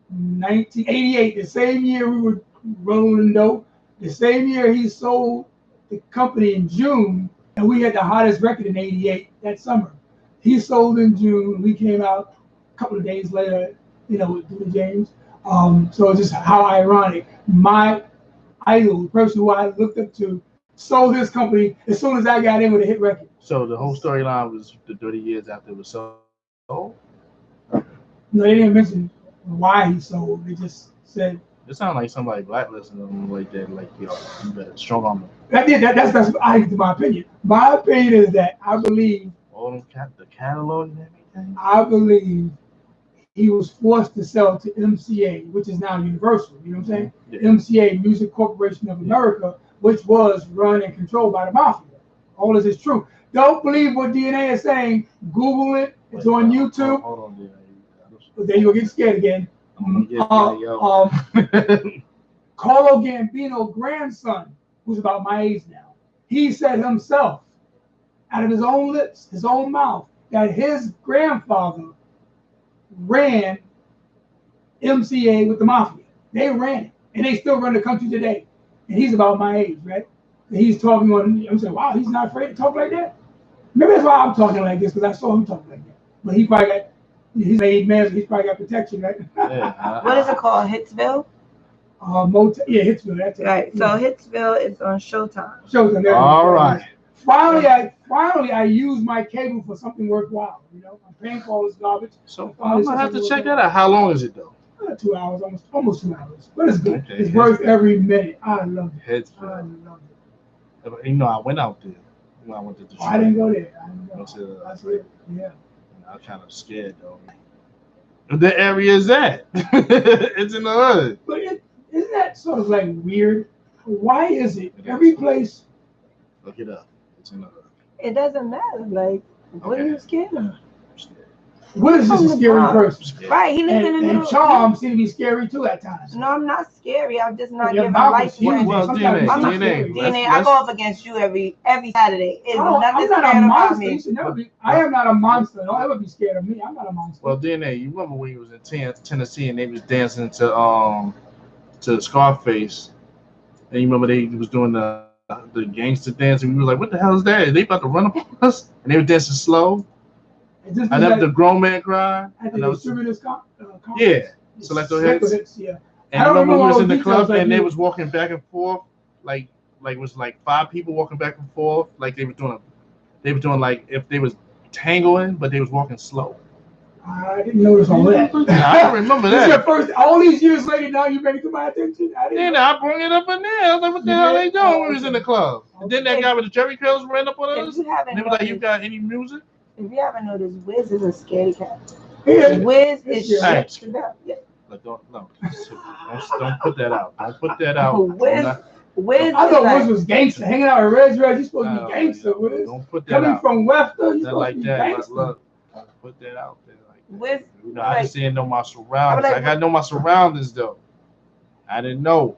1988, the same year we were rolling dope. The same year he sold the company in June, and we had the hottest record in '88 that summer. He sold in June. We came out a couple of days later, with Billy James. So it's just how ironic. My idol, the person who I looked up to, sold his company as soon as I got in with a hit record. So the whole storyline was the 30 years after it was sold? No, they didn't mention why he sold. They just said. It sounded like somebody blacklisted them like that, you better strong on them. That's my opinion. My opinion is that I believe all them the catalog and everything. I believe he was forced to sell to MCA, which is now Universal. You know what I'm saying? Yeah. MCA, Music Corporation of America, which was run and controlled by the mafia. All this is true. Don't believe what DNA is saying. Google it. It's on YouTube. Hold on, DNA. Then you'll get scared again. Carlo Gambino grandson, who's about my age now, he said himself, out of his own lips, his own mouth, that his grandfather ran MCA with the mafia. They ran it, and they still run the country today. And he's about my age, right? And he's talking on. I'm saying, wow, he's not afraid to talk like that. Maybe that's why I'm talking like this, because I saw him talk like that. But he probably got. He's made man, so he's probably got protection, right? Yeah, what is it called? Hitsville? Hitsville. That's it. Right. So Hitsville is on Showtime. Showtime. All right. Finally, I used my cable for something worthwhile. I'm paying for all this garbage. So I'm gonna have to check that out. How long is it though? 2 hours, almost 2 hours. But it's good. Okay, it's worth every minute. I love it. Hitsville. I love I it. went out there. I went to the I didn't go there. That's it. Yeah. I'm kind of scared though. The area is that? It's in the hood. But isn't that sort of like weird? Why is it every place? Look it up. It's in the hood. It doesn't matter. Like, what are you scared of? What is this a scary person? Right, he lives in the middle. And Charms seem to be scary too at times. No, I'm not scary. I'm just not Your giving mouth life is huge. Well, Sometimes I'm not DNA. DNA. I go up against you every Saturday. It's I'm nothing not a scared about monster. me. You should never be. I am not a monster. Don't ever be scared of me. I'm not a monster. Well, DNA, you remember when you was in Tennessee and they was dancing to Scarface, and you remember they was doing the gangster dance, and we were like, "What the hell is that? Are they about to run up on us?" And they were dancing slow. I never the grown man cry. At the distributors yeah, Selector Hits. Yeah. And I remember we was in the club and they was walking back and forth, like it was like 5 people walking back and forth, like they were doing like if they was tangling, but they was walking slow. I didn't notice all that. I don't remember that. This is your first, all these years later, now you bring it to my attention. I bring it up in there. I was like, what the hell they doing when we was in the club? And then that guy with the Jerry curls ran up on us. And they was like, you got any music? If you haven't noticed, Wizz is a scaredy cat. Yeah. Wiz is shit. Yeah. Don't put that out. Don't put that out. Wiz I thought Wiz was gangster, hanging out with Red Dress. You're supposed to be gangster, Wiz. Don't put that out. Coming from Webster, you're supposed like to be that. gangster. Look, don't put that out there. Wiz, I just didn't know my surroundings. I got to know my surroundings though. I didn't know.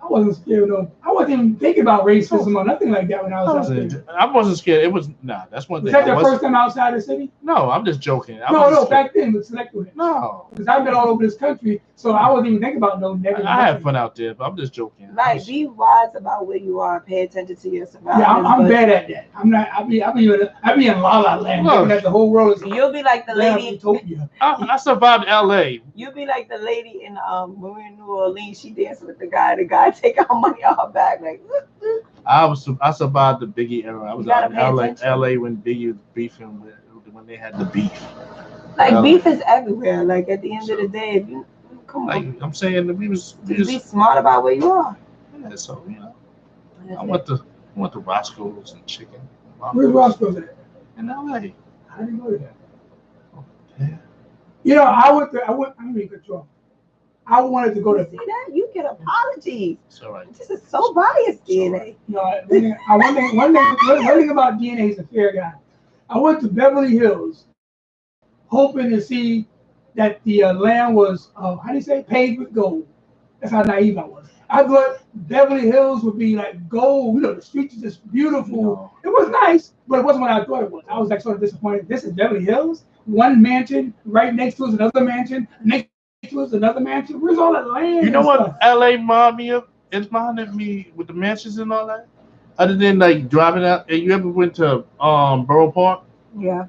I wasn't scared of. I wasn't even thinking about racism or nothing like that when I was out there. I wasn't scared. It was that's one thing. Was that your first time outside the city? No, I'm just joking. No, back then with Selector Hits. No, because I've been all over this country, so I wasn't even thinking about no negative. I had fun out there, but I'm just joking. Like, be wise about where you are. Pay attention to your surroundings. Yeah, I'm bad at that. I'm not. I be in La La Land, thinking that the whole world is. You'll be like the lady. I survived L.A. You'll be like the lady in when we were in New Orleans. She danced with the guy. The guy take our money out her bag like. I survived the Biggie era. I was You gotta out in pay LA, attention. LA when Biggie was beefing with when they had the beef. Like LA. beef is everywhere. Like at the end of the day, if you come Like on, I'm saying, we just be was smart about where you are. yeah. So That's I it. went to Roscoe's and chicken. Where's Roscoe's at? In LA. I didn't go to that. Yeah. You know, I'm in control. I wanted to go You to. see that? You get apologies. It's all right. This is so biased, DNA. No, one thing about DNA is a fair guy. I went to Beverly Hills, hoping to see that the land was, how do you say, paved with gold. That's how naive I was. I thought Beverly Hills would be like gold. You know, the streets are just beautiful. No. It was nice, but it wasn't what I thought it was. I was like sort of disappointed. This is Beverly Hills. One mansion, right next to us another mansion. Next to us another mansion. Where's all that land? You know and what stuff? LA reminded me of? It reminded me with the mansions and all that. Other than like driving out, you ever went to Borough Park? Yeah.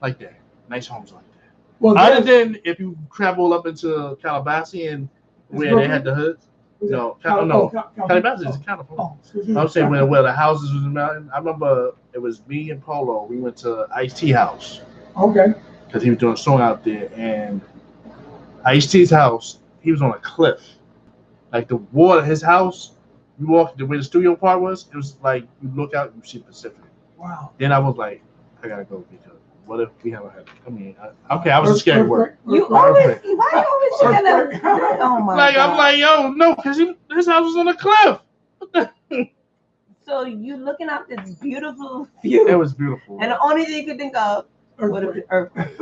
Like that. Nice homes like that. Well, Other there's- than if you travel up into Calabasas and where Brooklyn? they had the hoods. No, Cal- Calabasas is California. Oh, excuse me. I was saying where the houses was in the mountain. I remember it was me and Polo. We went to Ice-T house Okay. because he was doing a song out there, and Ice-T's house, he was on a cliff. Like the water, his house, you walk the way the studio part was, it was like you look out, you see Pacific. Wow. Then I was like, I gotta go because what if we haven't had to come in? Okay, I was a scary word. You always, why you always trying to? Oh my Like God. I'm like, yo, no, because his house was on a cliff. What the? So you looking out this beautiful view, It was beautiful. and the only thing you could think of would have been earthquake.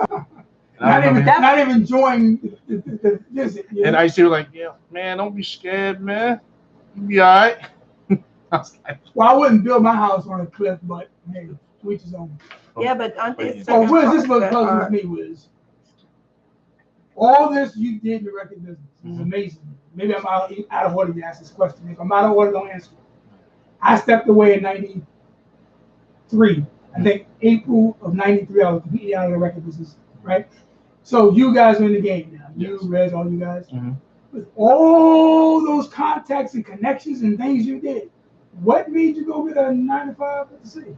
Not even enjoying the visit. You And know? I used to be like, yeah, man, don't be scared, man. You be all right. I was like, Well, I wouldn't build my house on a cliff, but hey, which is on. Yeah, but aren't there Oh, Oh, certain Wiz, this parts is what that puzzles are- me, Wiz. All this you did in the record business is amazing. Maybe I'm out of order to ask this question. If I'm out of order, don't answer it. I stepped away in '93. I think April of '93, I was completely out of the record business, right? So you guys are in the game now. You, Yes. Rez, all you guys. Mhm. With all those contacts and connections and things you did, what made you go get a 9 to 5 at the city?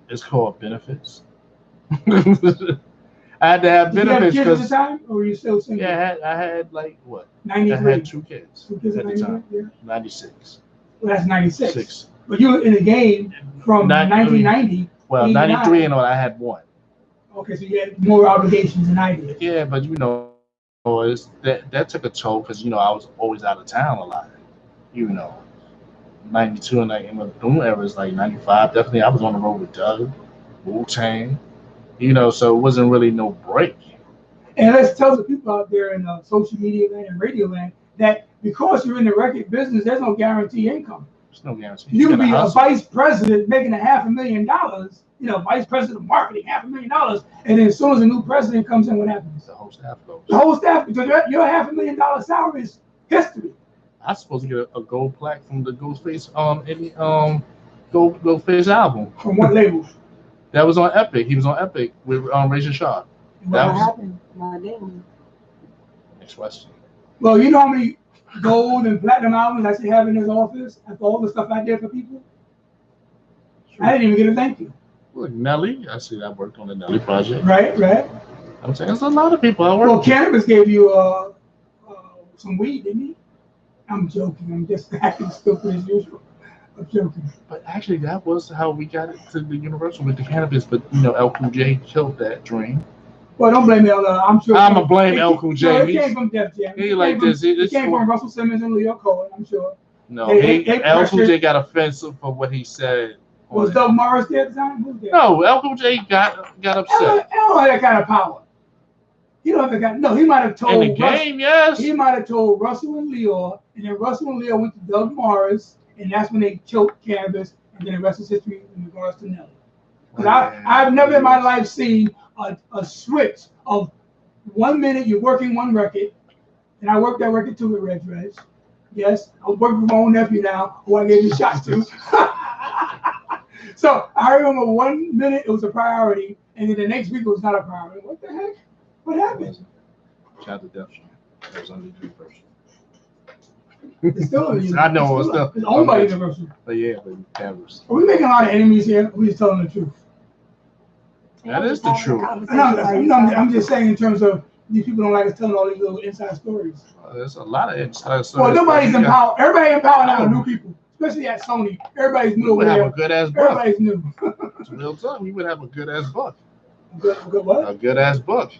It's called benefits. I had to have Did you have benefits kids at the because time, or were you still single? yeah, I had like what? I 93. had 2 kids 2 kids at at the 93? time. Yeah. 96. Well, that's 96. 6. But you were in the game from 1990. Well, 89. 93 and all, I had 1. Okay, so you had more obligations than I did. Yeah, but it's, that took a toll because I was always out of town a lot. 92 and like in the boom era is like 95. Definitely, I was on the road with Doug, Wu-Tang. So it wasn't really no break. And let's tell the people out there in social media land and radio land that because you're in the record business, there's no guaranteed income. There's no guarantee. You can gotta be a hustle. vice president making $500,000, vice president of marketing, $500,000, and then as soon as a new president comes in, what happens? The whole staff goes. The whole staff, because your $500,000 salary is history. I was supposed to get a gold plaque from the Ghostface Ghostface album. From what label? That was on Epic. He was on Epic with Rachel Sharp. What happened? I didn't. Next question. Well, you know how many gold and platinum albums I should have in his office after all the stuff I did for people? I didn't even get a thank you. Look, Nelly. I see that worked on the Nelly project. Right. I'm saying there's a lot of people I work Well, with. Cannabis gave you some weed, didn't he? I'm joking. I'm just acting stupid as usual. I'm joking. But actually, that was how we got it to the Universal with the cannabis. But El Cool J killed that dream. Well, don't blame L. I'm sure. I'ma blame El Cool J. No, it came from Def Jam. He like this. It came from Russell Simmons and Leo Cohen, I'm sure. No, They El Cool J pressured- got offensive for what he said. Was Doug Morris there at the time? Who was there? No, El Cool J got upset. L had that kind of power. He don't have that kind. No, he might have told. In the game, yes. He might have told Russell and Leo, and then Russell and Leo went to Doug Morris, and that's when they choked Cannabis, and then the rest is history in regards to Nelly. Because I've never in my life seen a switch of 1 minute you're working one record, and I worked that record too with Reg. Yes, I was working with my own nephew now, who I gave you a shot to. So I remember 1 minute it was a priority, and then the next week it was not a priority. What the heck? What happened? Shout out to Def Jam. That was under the first. It's still a I know, it's still. It's owned by Universal. But yeah, but cameras. Are we making a lot of enemies here? Or are we just telling the truth? That is the truth. I'm just saying in terms of these people don't like us telling all these little inside stories. There's a lot of inside stories. Well, nobody's in power. Everybody in power now are new people, especially at Sony. Everybody's new. We would have a good ass book. Everybody's new. It's real talk. We would have a good ass book. Good what? A good ass book.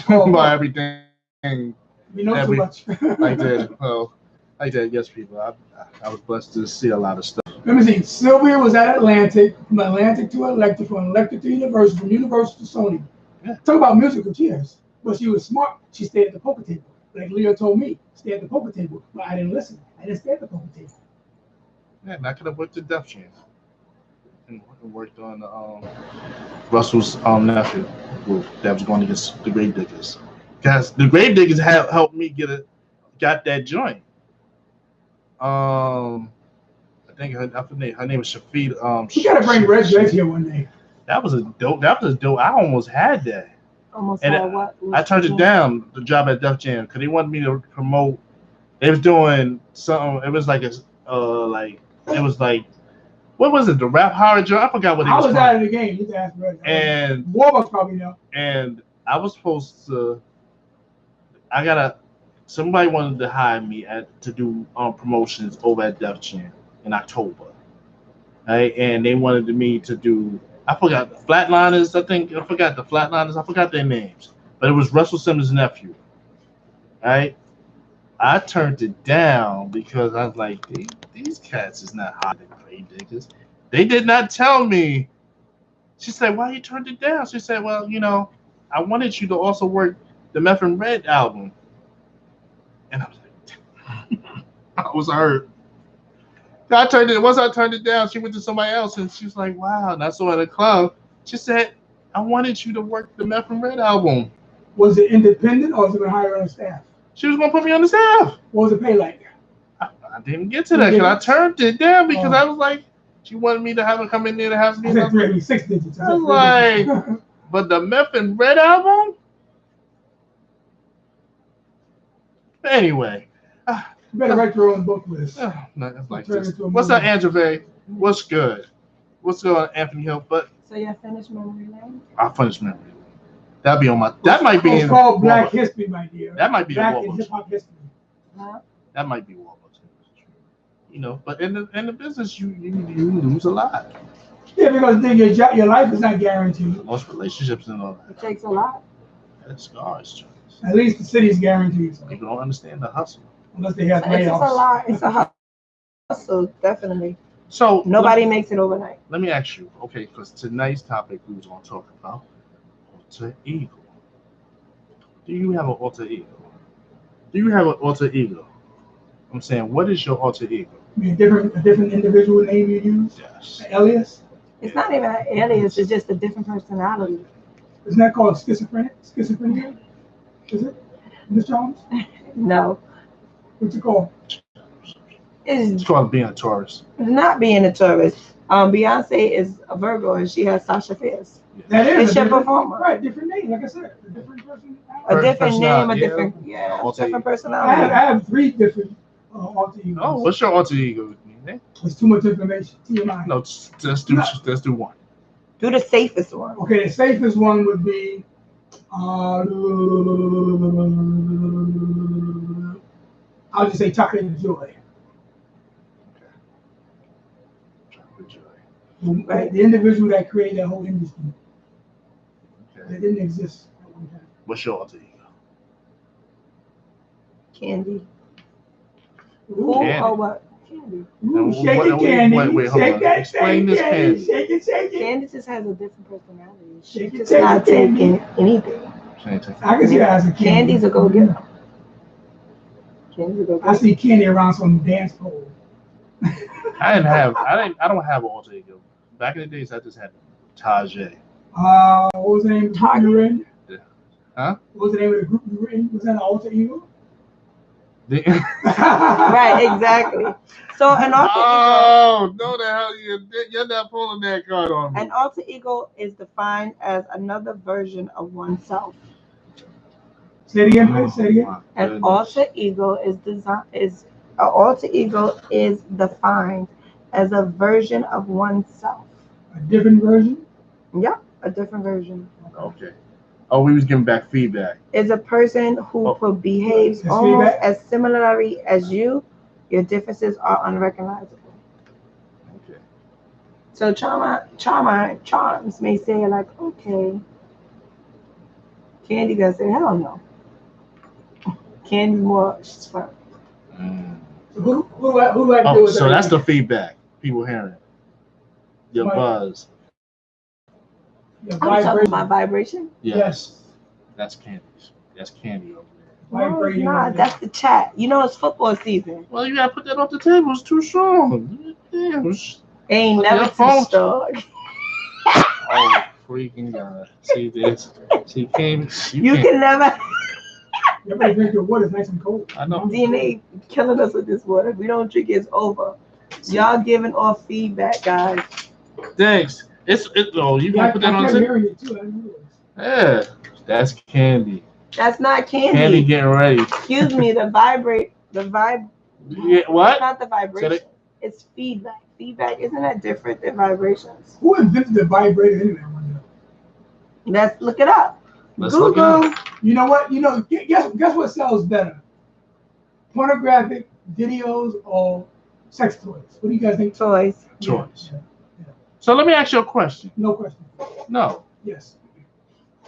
Oh, about everything. We know too much. I did. Well, I did. Yes, people. I was blessed to see a lot of stuff. Let me see. Sylvia was at Atlantic, from Atlantic to Electric, from Electric to Universal, from Universal to Sony. Yeah. Talk about musical chairs. But she was smart. She stayed at the poker table. Like Leo told me, stay at the poker table. But I didn't listen. I didn't stay at the poker table. Yeah, and I could have worked at Def Jam and worked on Russell's nephew, that was going against the Grave Diggers. Because the Grave Diggers helped me got that joint. I think her name was Shafid. You gotta bring Red here one day. That was a dope. I almost had that. Almost and had what? I turned it down, the job at Def Jam, because they wanted me to promote. They was doing something. It was like what was it? The rap horror job? I forgot what it was. I was out of the game. You can ask Red. And Warbucks probably know. And I was supposed to. Somebody wanted to hire me to do promotions over at Def Jam in October, right? And they wanted me to do. I forgot the Flatliners. I forgot the Flatliners. I forgot their names, but it was Russell Simmons' nephew, right? I turned it down because I was like, these cats is not hot and Grave Diggers. They did not tell me. She said, why you turned it down? She said, well, I wanted you to also work the Meth and Red album. And I was like, I was hurt. Once I turned it down, she went to somebody else and she was like, wow. And I saw her at a club. She said, I wanted you to work the Meth and Red album. Was it independent or was it been hired on staff? She was going to put me on the staff. What was the pay like? I didn't get to that because I turned it down because I was like, she wanted me to have her come in there to have me. I said 6 digits. I was like, but the Meth and Red album? Anyway. You better write your own book list. Like this. What's up, Andrew? What's good? What's good on Anthony Hill? But so you finished memory lane? I finished memory. That'd be on my. That might be. It's called Black History, my dear. That might be Black in hip hop history. That might be Warbucks. But in the business, you lose a lot. Yeah, because then your life is not guaranteed. Most relationships and all that. It takes a lot. That's scars. At least the city's guaranteed. People don't understand the hustle. Unless they have layoffs. It's a lot. It's a hustle, definitely. So nobody makes it overnight. Let me ask you, okay, because tonight's topic we was going to talk about alter ego. Do you have an alter ego? Do you have an alter ego? I'm saying, what is your alter ego? You mean a different individual name you use? Yes. An alias? It's not even an alias. It's just a different personality. Isn't that called schizophrenia? Is it, Ms. Jones? No. What's it called? It's called being a Taurus. It's not being a Taurus. Beyonce is a Virgo and she has Sasha Fierce. That is it's your performer. Right, different name, like I said. A different person. A different name, a different, different personality. I have 3 different alter egos. Oh, what's your alter ego? It's too much information. TMI. No, let's do one. Do the safest one. Okay, the safest one would be I'll just say Chocolate Joy. Right, the individual that created that whole industry. Okay. That didn't exist at one time. What's your alter ego? Candy. Ooh, Candy. Oh, what? Candy. Ooh, shake it, Candy. Wait, hold on. Explain this, Candy. Shake it. Candy just has a different personality. Shake She's not taking anything. I can see that as a Candy. Candy's a go-getter. Candy's a go-getter. I see Candy around some dance pole. I don't have an alter ego. Back in the days, I just had Tajay. What was the name of the group you were in? Yeah. Huh? What was the name of the group you were in? Was that an alter ego? Right, exactly. So an alter ego. Oh, no, the hell you're not pulling that card on me. An alter ego is defined as another version of oneself. Say it again, please. Say it again. An alter ego is An alter ego is defined as a version of oneself. A different version? Yep, a different version. Okay. Oh, we was giving back feedback. Is a person who behaves That's almost feedback? as similarly as you. Your differences are unrecognizable. Okay. So charms may say like, okay. Candy gonna say, hell no. Candy's more, she's fun. Who do I deal Oh, with? so that's the feedback people hearing. Your Right. buzz. Your I'm talking vibration. about vibration. Yes. That's Candy. That's Candy over there. No, it's Vibrating. not. That's the chat. You know it's football season. Well, you gotta put that off the table. It's too strong. Damn. Ain't Put never your too phone- strong. Oh, freaking God. See this? See, Candy? You can never. You better drink your water. It's nice and cold. I know. DNA killing us with this water. If we don't drink, it's over. Y'all giving off feedback, guys. Thanks. Oh, you Yeah, gonna put that I on kept the table? hearing it too. I didn't realize. Yeah. That's Candy. That's not Candy candy. getting ready. Excuse me. The vibe. Yeah, It's what? not the vibration. It's feedback. Feedback isn't that different than vibrations? Who invented the vibrator anyway? I wonder. Let's look it up. Let's look Google. it You know what? Guess what sells better? Pornographic videos or sex toys? What do you guys think? Toys. Toys. Yeah. So let me ask you a question. No question. No. Yes.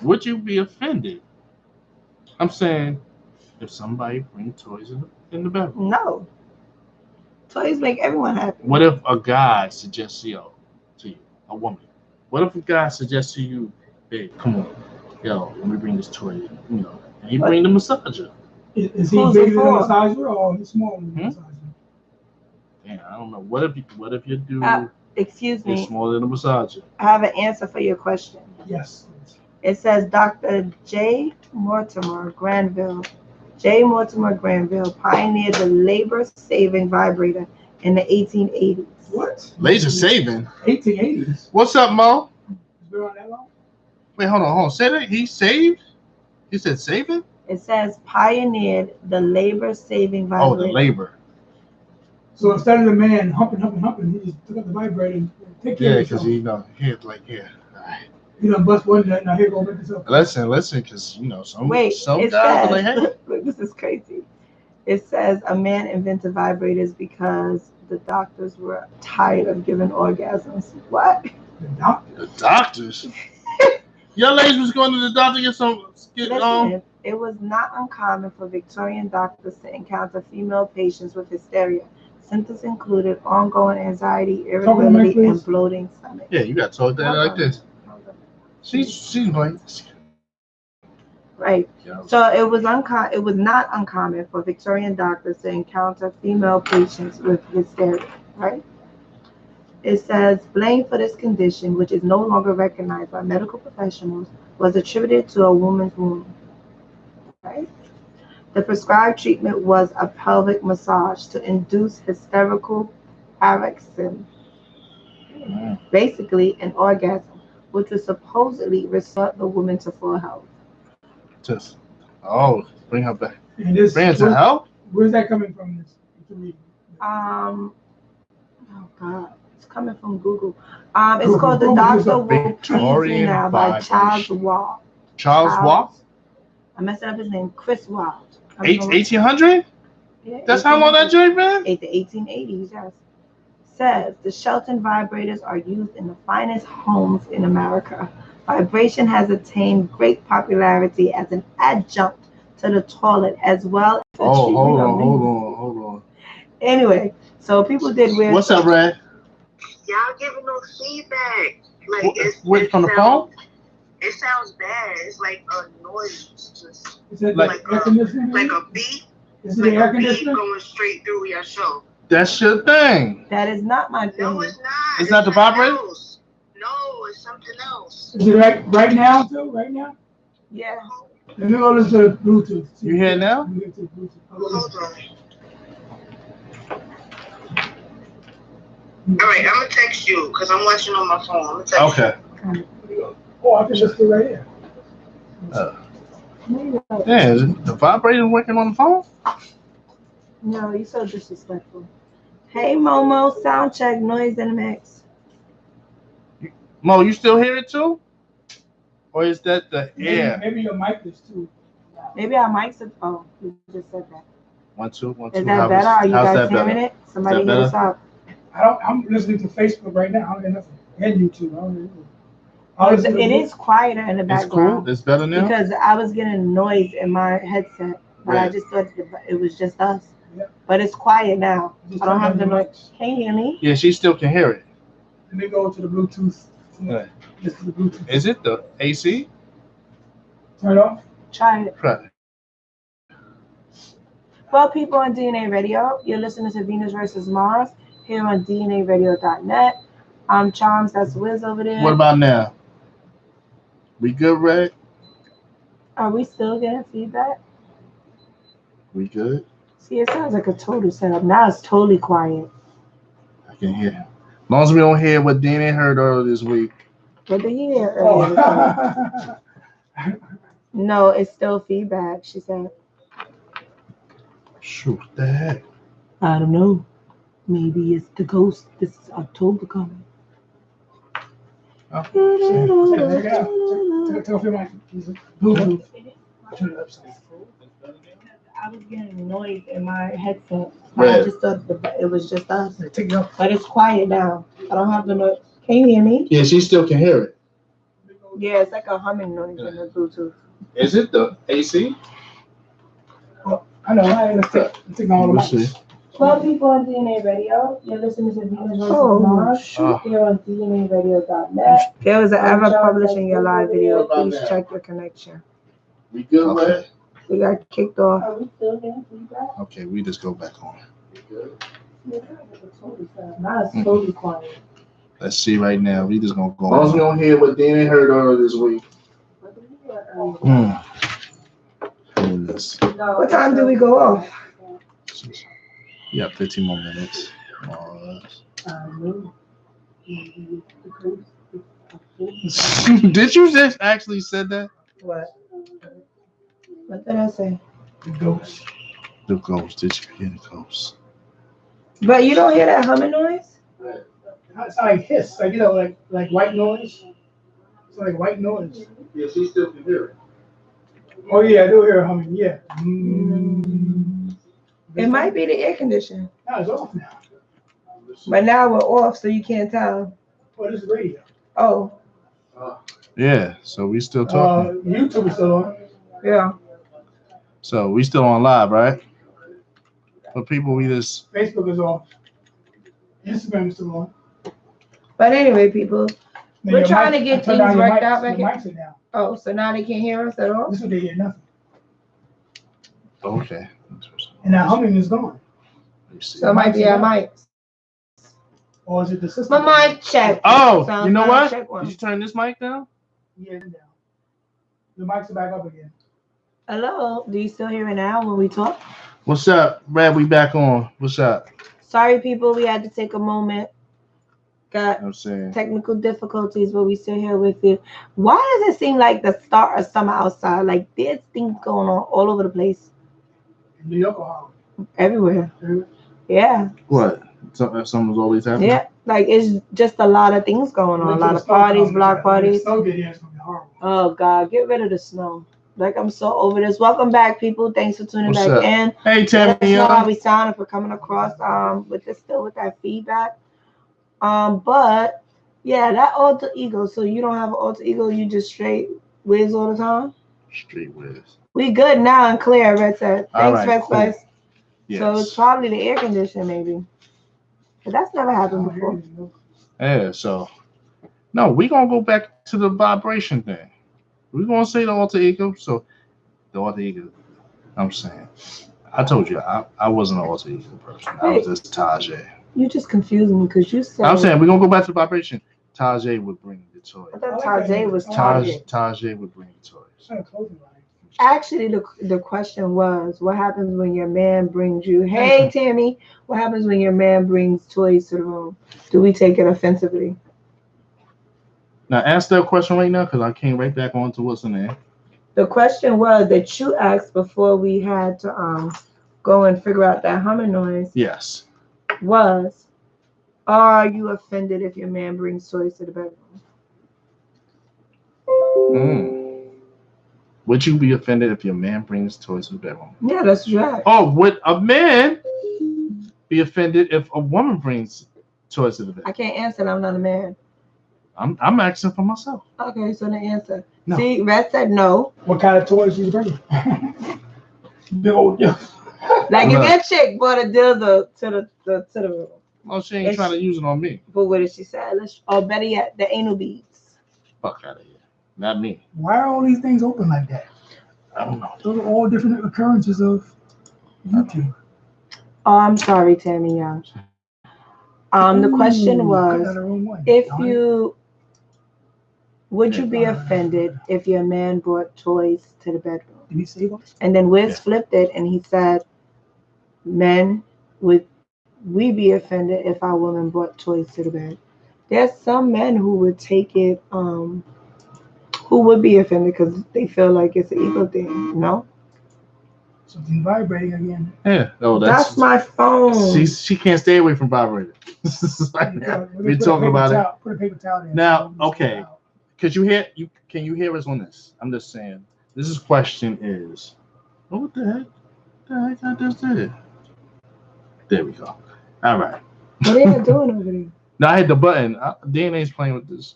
Would you be offended? I'm saying if somebody bring toys in the bedroom. No. Toys make everyone happy. What if a guy suggests to you, a woman? What if a guy suggests to you, babe, come on, yo, let me bring this toy, and he bring the massager. Is he Who's bigger it than a for? massager or he's smaller than a massager? Damn, I don't know. What if your dude Excuse is me. smaller than a massager? I have an answer for your question. Yes. It says Dr. J. Mortimer Granville. J. Mortimer Granville pioneered the labor-saving vibrator in the 1880s. What? Laser saving. 1880s. What's up, Mo? It's been on that long? Wait, hold on. Say that he saved. He said saving. It says pioneered the labor-saving Oh, vibrator. the labor. So instead of the man humping, he just took out the vibrator and take care Yeah, of because himself. he had like here. All right. You done bust one nut, now here go make yourself. Listen, because some Wait, some it guys are says, like, hey. look, this is crazy. It says a man invented vibrators because the doctors were tired of giving orgasms. What? The doctor. The doctors. Your ladies was going to the doctor to Listen, it was not uncommon for Victorian doctors to encounter female patients with hysteria. Symptoms included ongoing anxiety, irritability, and bloating stomach. Yeah, you got to talk that like this. She's like. Right. Yeah. So it was not uncommon for Victorian doctors to encounter female patients with hysteria, right? It says blame for this condition, which is no longer recognized by medical professionals, was attributed to a woman's womb. Right? The prescribed treatment was a pelvic massage to induce hysterical paroxysm, basically an orgasm, which would supposedly restore the woman to full health. Bring her back. And this, Bring her to health? Where's that coming from? This Oh God, it's coming from Google. It's called The Doctor Will Please Me Now by Charles Wald. Charles Wald? I'm messing up his name, Chris Wald. 1800? Yeah, That's how long that joint been? The 1880s, yes. Says the Shelton vibrators are used in the finest homes in America. Vibration has attained great popularity as an adjunct to the toilet as well as the treatment of Hold on. Anyway, so people did weird What's up, Red? Y'all giving no feedback. Like Wait, from the phone? It sounds bad. It's like a noise. Just Is it Like air conditioning? like a beat. Is it Like air a beat conditioner? going straight through your show. That's your thing. That is not my thing. No, it's not. It's not the something vibrator? else. No, it's something else. Is it right now too? Right now? Yeah. Let me go listen to Bluetooth. You hear it now? You hear it to Bluetooth. I'll go Hold listen. on. All right, I'm gonna text you because I'm watching on my phone. I'm gonna text Okay. Oh, I can listen to it right here. Yeah, is the vibrator working on the phone? No, you're so disrespectful. Hey, Momo, sound check, noise in the mix. Mo, you still hear it too? Or is that the air? Maybe your mic is too. Maybe our mics are. Oh, you just said that. 1, 2, 1, 2. Is that better? Are you how's guys that hearing better? it? Somebody Is that hit us better? up. I'm listening to Facebook right now. I don't get nothing. And YouTube. I don't get nothing. It is quieter in the It's background. cool. It's better now. Because I was getting noise in my headset, but I Right. just thought it was just us. Yeah. But it's quiet now. Just I don't turn have on the your noise. Can you hear me? Yeah, she still can hear it. Let me go to the Bluetooth. Right. Listen to the Bluetooth. Is it the AC? Turn it off. Try it. Right. Well, people on DNA Radio, you're listening to Venus versus Mars here on DNAradio.net. I'm Charms, that's Wizz over there. What about now? We good, Red? Are we still getting feedback? We good? See, it sounds like a total setup. Now it's totally quiet. I can hear. As long as we don't hear what DNA heard earlier this week. What did you hear earlier this Oh. week? No, it's still feedback, she said. Shoot, what the heck? I don't know. Maybe it's the ghost. This is October coming. Oh, There you go. Take off your mic. Bluetooth. Turn it upside down. I was getting noise in my headset. Red. I just thought it was just us. Take it off. But it's quiet now. I don't have the noise. Can you hear me? Yeah, she still can hear it. Yeah, it's like a humming noise in the Bluetooth. Is it the AC? I know. Let's take all the Let's see. mics. Well, people on DNA Radio, you're listening to Venus versus Mars here on DNAradio.net. There was an ever publishing your live video. Please check your connection. We good, Red? We got kicked off. Are we still getting feedback? Okay, we just go back on. Now it's totally quiet. Let's see right now. We just gonna go. As long as we don't hear what DNA heard earlier this week. Goodness. What time do we go off? Yeah, 15 more minutes. Did you just actually said that? What? What did I say? The ghost. The ghost. Did you hear the ghost? But you don't hear that humming noise? It's like hiss, like like white noise. It's like white noise. Yeah, she still can hear it. Oh yeah, I do hear humming. Yeah. It might be the air conditioner. No, it's off now. But now we're off, so you can't tell. Oh, this is radio. Oh, Yeah, so we still talking. YouTube is still on. yeah. So we still on live, right? But people, we just Facebook is off. Instagram is still on. But anyway, people, Then we're your trying mic- to get turn things down your worked mics. out back Your here. mics are down. Oh, so now they can't hear us at all? This one they hear nothing. okay. And that humming is gone. Let me see. So it might be our mics. Or is it the system? My mic check. Oh, Sound you know sound what? check one. Did you turn this mic down? Yeah, it's down. The mics are back up again. Hello, do you still hear it now when we talk? What's up, Brad? We back on. What's up? Sorry, people, we had to take a moment. Got I'm saying. technical difficulties, but we still here with you. Why does it seem like the start of summer outside? Like there's things going on all over the place, In New York or Harlem? everywhere. Everywhere. Yeah, What? Something's always happening? yeah. Like it's just a lot of things going on. A lot of parties, block parties. Snow get here, it's gonna be horrible. Oh God, get rid of the snow. Like I'm so over this. Welcome back, people. Thanks for tuning What's back up? in. Hey, Let Tammy. us know how we sound if we're coming across with that feedback. But yeah, that alter ego. So you don't have an alter ego, you just straight whiz all the time? Straight Wiz. We good now and clear, Red said. All Thanks, right, Red cool. Spice. Yes. So it's probably the air conditioner maybe. But that's never I happened don't hear before. anything. Yeah, so no, we gonna go back to the vibration thing. We're gonna say the alter ego. So the alter ego, I'm saying. I told you I wasn't an alter ego person. I was just Tajay. You just confusing me because you said I'm saying we're gonna go back to the vibration. Tajay would bring the toy. I thought Tajay was Target. Tajay would bring the toys. It's not a clothing line. Actually, the question was, what happens when your man brings you, hey, Tammy, what happens when your man brings toys to the room? Do we take it offensively? Now answer that question right now because I came right back on to what's in there. The question was that you asked before we had to go and figure out that humming noise Yes. was, are you offended if your man brings toys to the bedroom? Would you be offended if your man brings toys to the bedroom? Yeah, that's right. Oh, would a man be offended if a woman brings toys to the bedroom? I can't answer. I'm not a man. I'm asking for myself. Okay, so the answer. No. See, Red said no. What kind of toys you bringing? Big old Like Look. if that chick brought a dildo to the room. Oh, she ain't trying to use it on me. But what did she say? Or better yet, the anal beads. Fuck out of here. Not me. Why are all these things open like that? I don't know. Those are all different occurrences of YouTube. Oh, I'm sorry, Tammy Young. The question was, if you would you be offended if your man brought toys to the bedroom? Did he say what? And then Wiz flipped it and he said, men, would we be offended if our woman brought toys to the bed? There's some men who would take it, who would be offended because they feel like it's an ego thing. No? Something vibrating again. Yeah. Oh, That's my phone. She can't stay away from vibrator. We're talking about it. Put a paper towel in. Now, okay. Can you hear us on this? I'm just saying. This is question is, what the heck? The heck I just did? There we go. All right. What are you doing over there? No, I hit the button. DNA's playing with this.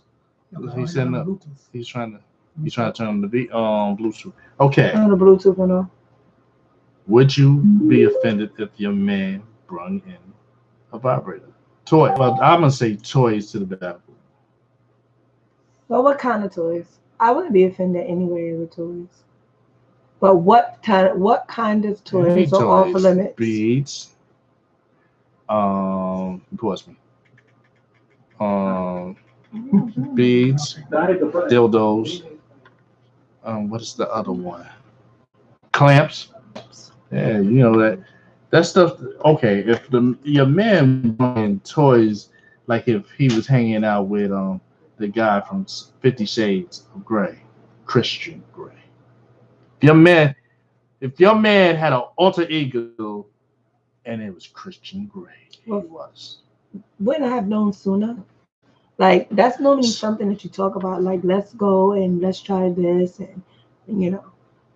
Okay, He's setting up. Bluetooth. He's trying to turn on the Bluetooth. Okay. On the Bluetooth one off. Would you be offended if your man brung in a vibrator? Toy. Well, I'm gonna say toys to the bathroom. Well, what kind of toys? I wouldn't be offended anyway with toys. But what kind of toys are off limits? Beads. Pause me. Beads. Dildos. What is the other one? Clamps. Yeah, you know that stuff. Okay, if your man buying toys, like if he was hanging out with the guy from 50 Shades of Grey, Christian Grey. If your man had an alter ego and it was Christian Grey, Well, he was. Wouldn't I have known sooner? Like that's normally something that you talk about. Like let's go and let's try this, and you know,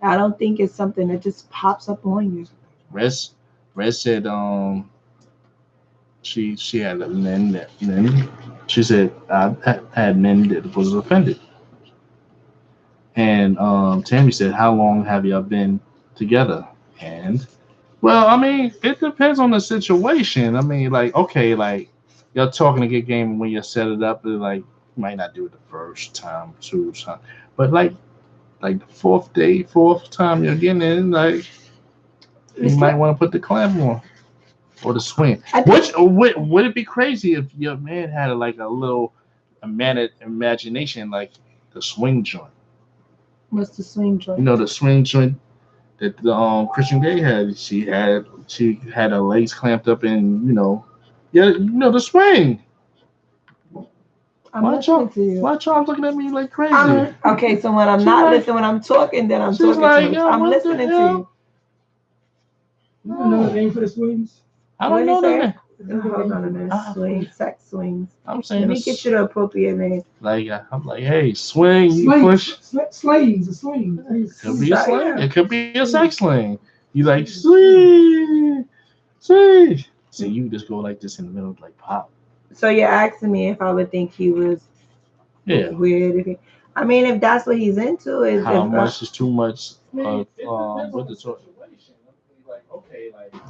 I don't think it's something that just pops up on you. Red said she had a men that she said I had men that was offended. And Tammy said, how long have y'all been together? And well, I mean, it depends on the situation. I mean, like, okay, like y'all talking to get game when you set it up, like you might not do it the first time, two time, but like the fourth time you're getting in, like you might want to put the clamp on or the swing. Which would it be crazy if your man had like a little imagination, like the swing joint? What's the swing joint? You know the swing joint that the Christian Grey had. She had her legs clamped up, and the swing. I'm listening to you. Why y'all looking at me like crazy? Okay, so when I'm not listening, when I'm talking, then I'm talking to you. I'm listening to you. You know the name for the swings? I don't know that. Hold on a minute. Swing, sex swings. I'm saying. Let me get you the appropriate name. Like I'm like, hey, swing, you push. Slings, a sling. Could be a sling. It could be a sex sling. You like swing. See, you just go like this in the middle, like pop. So you're asking me if I would think he was weird. I mean, if that's what he's into, is how much is too much of with the toy?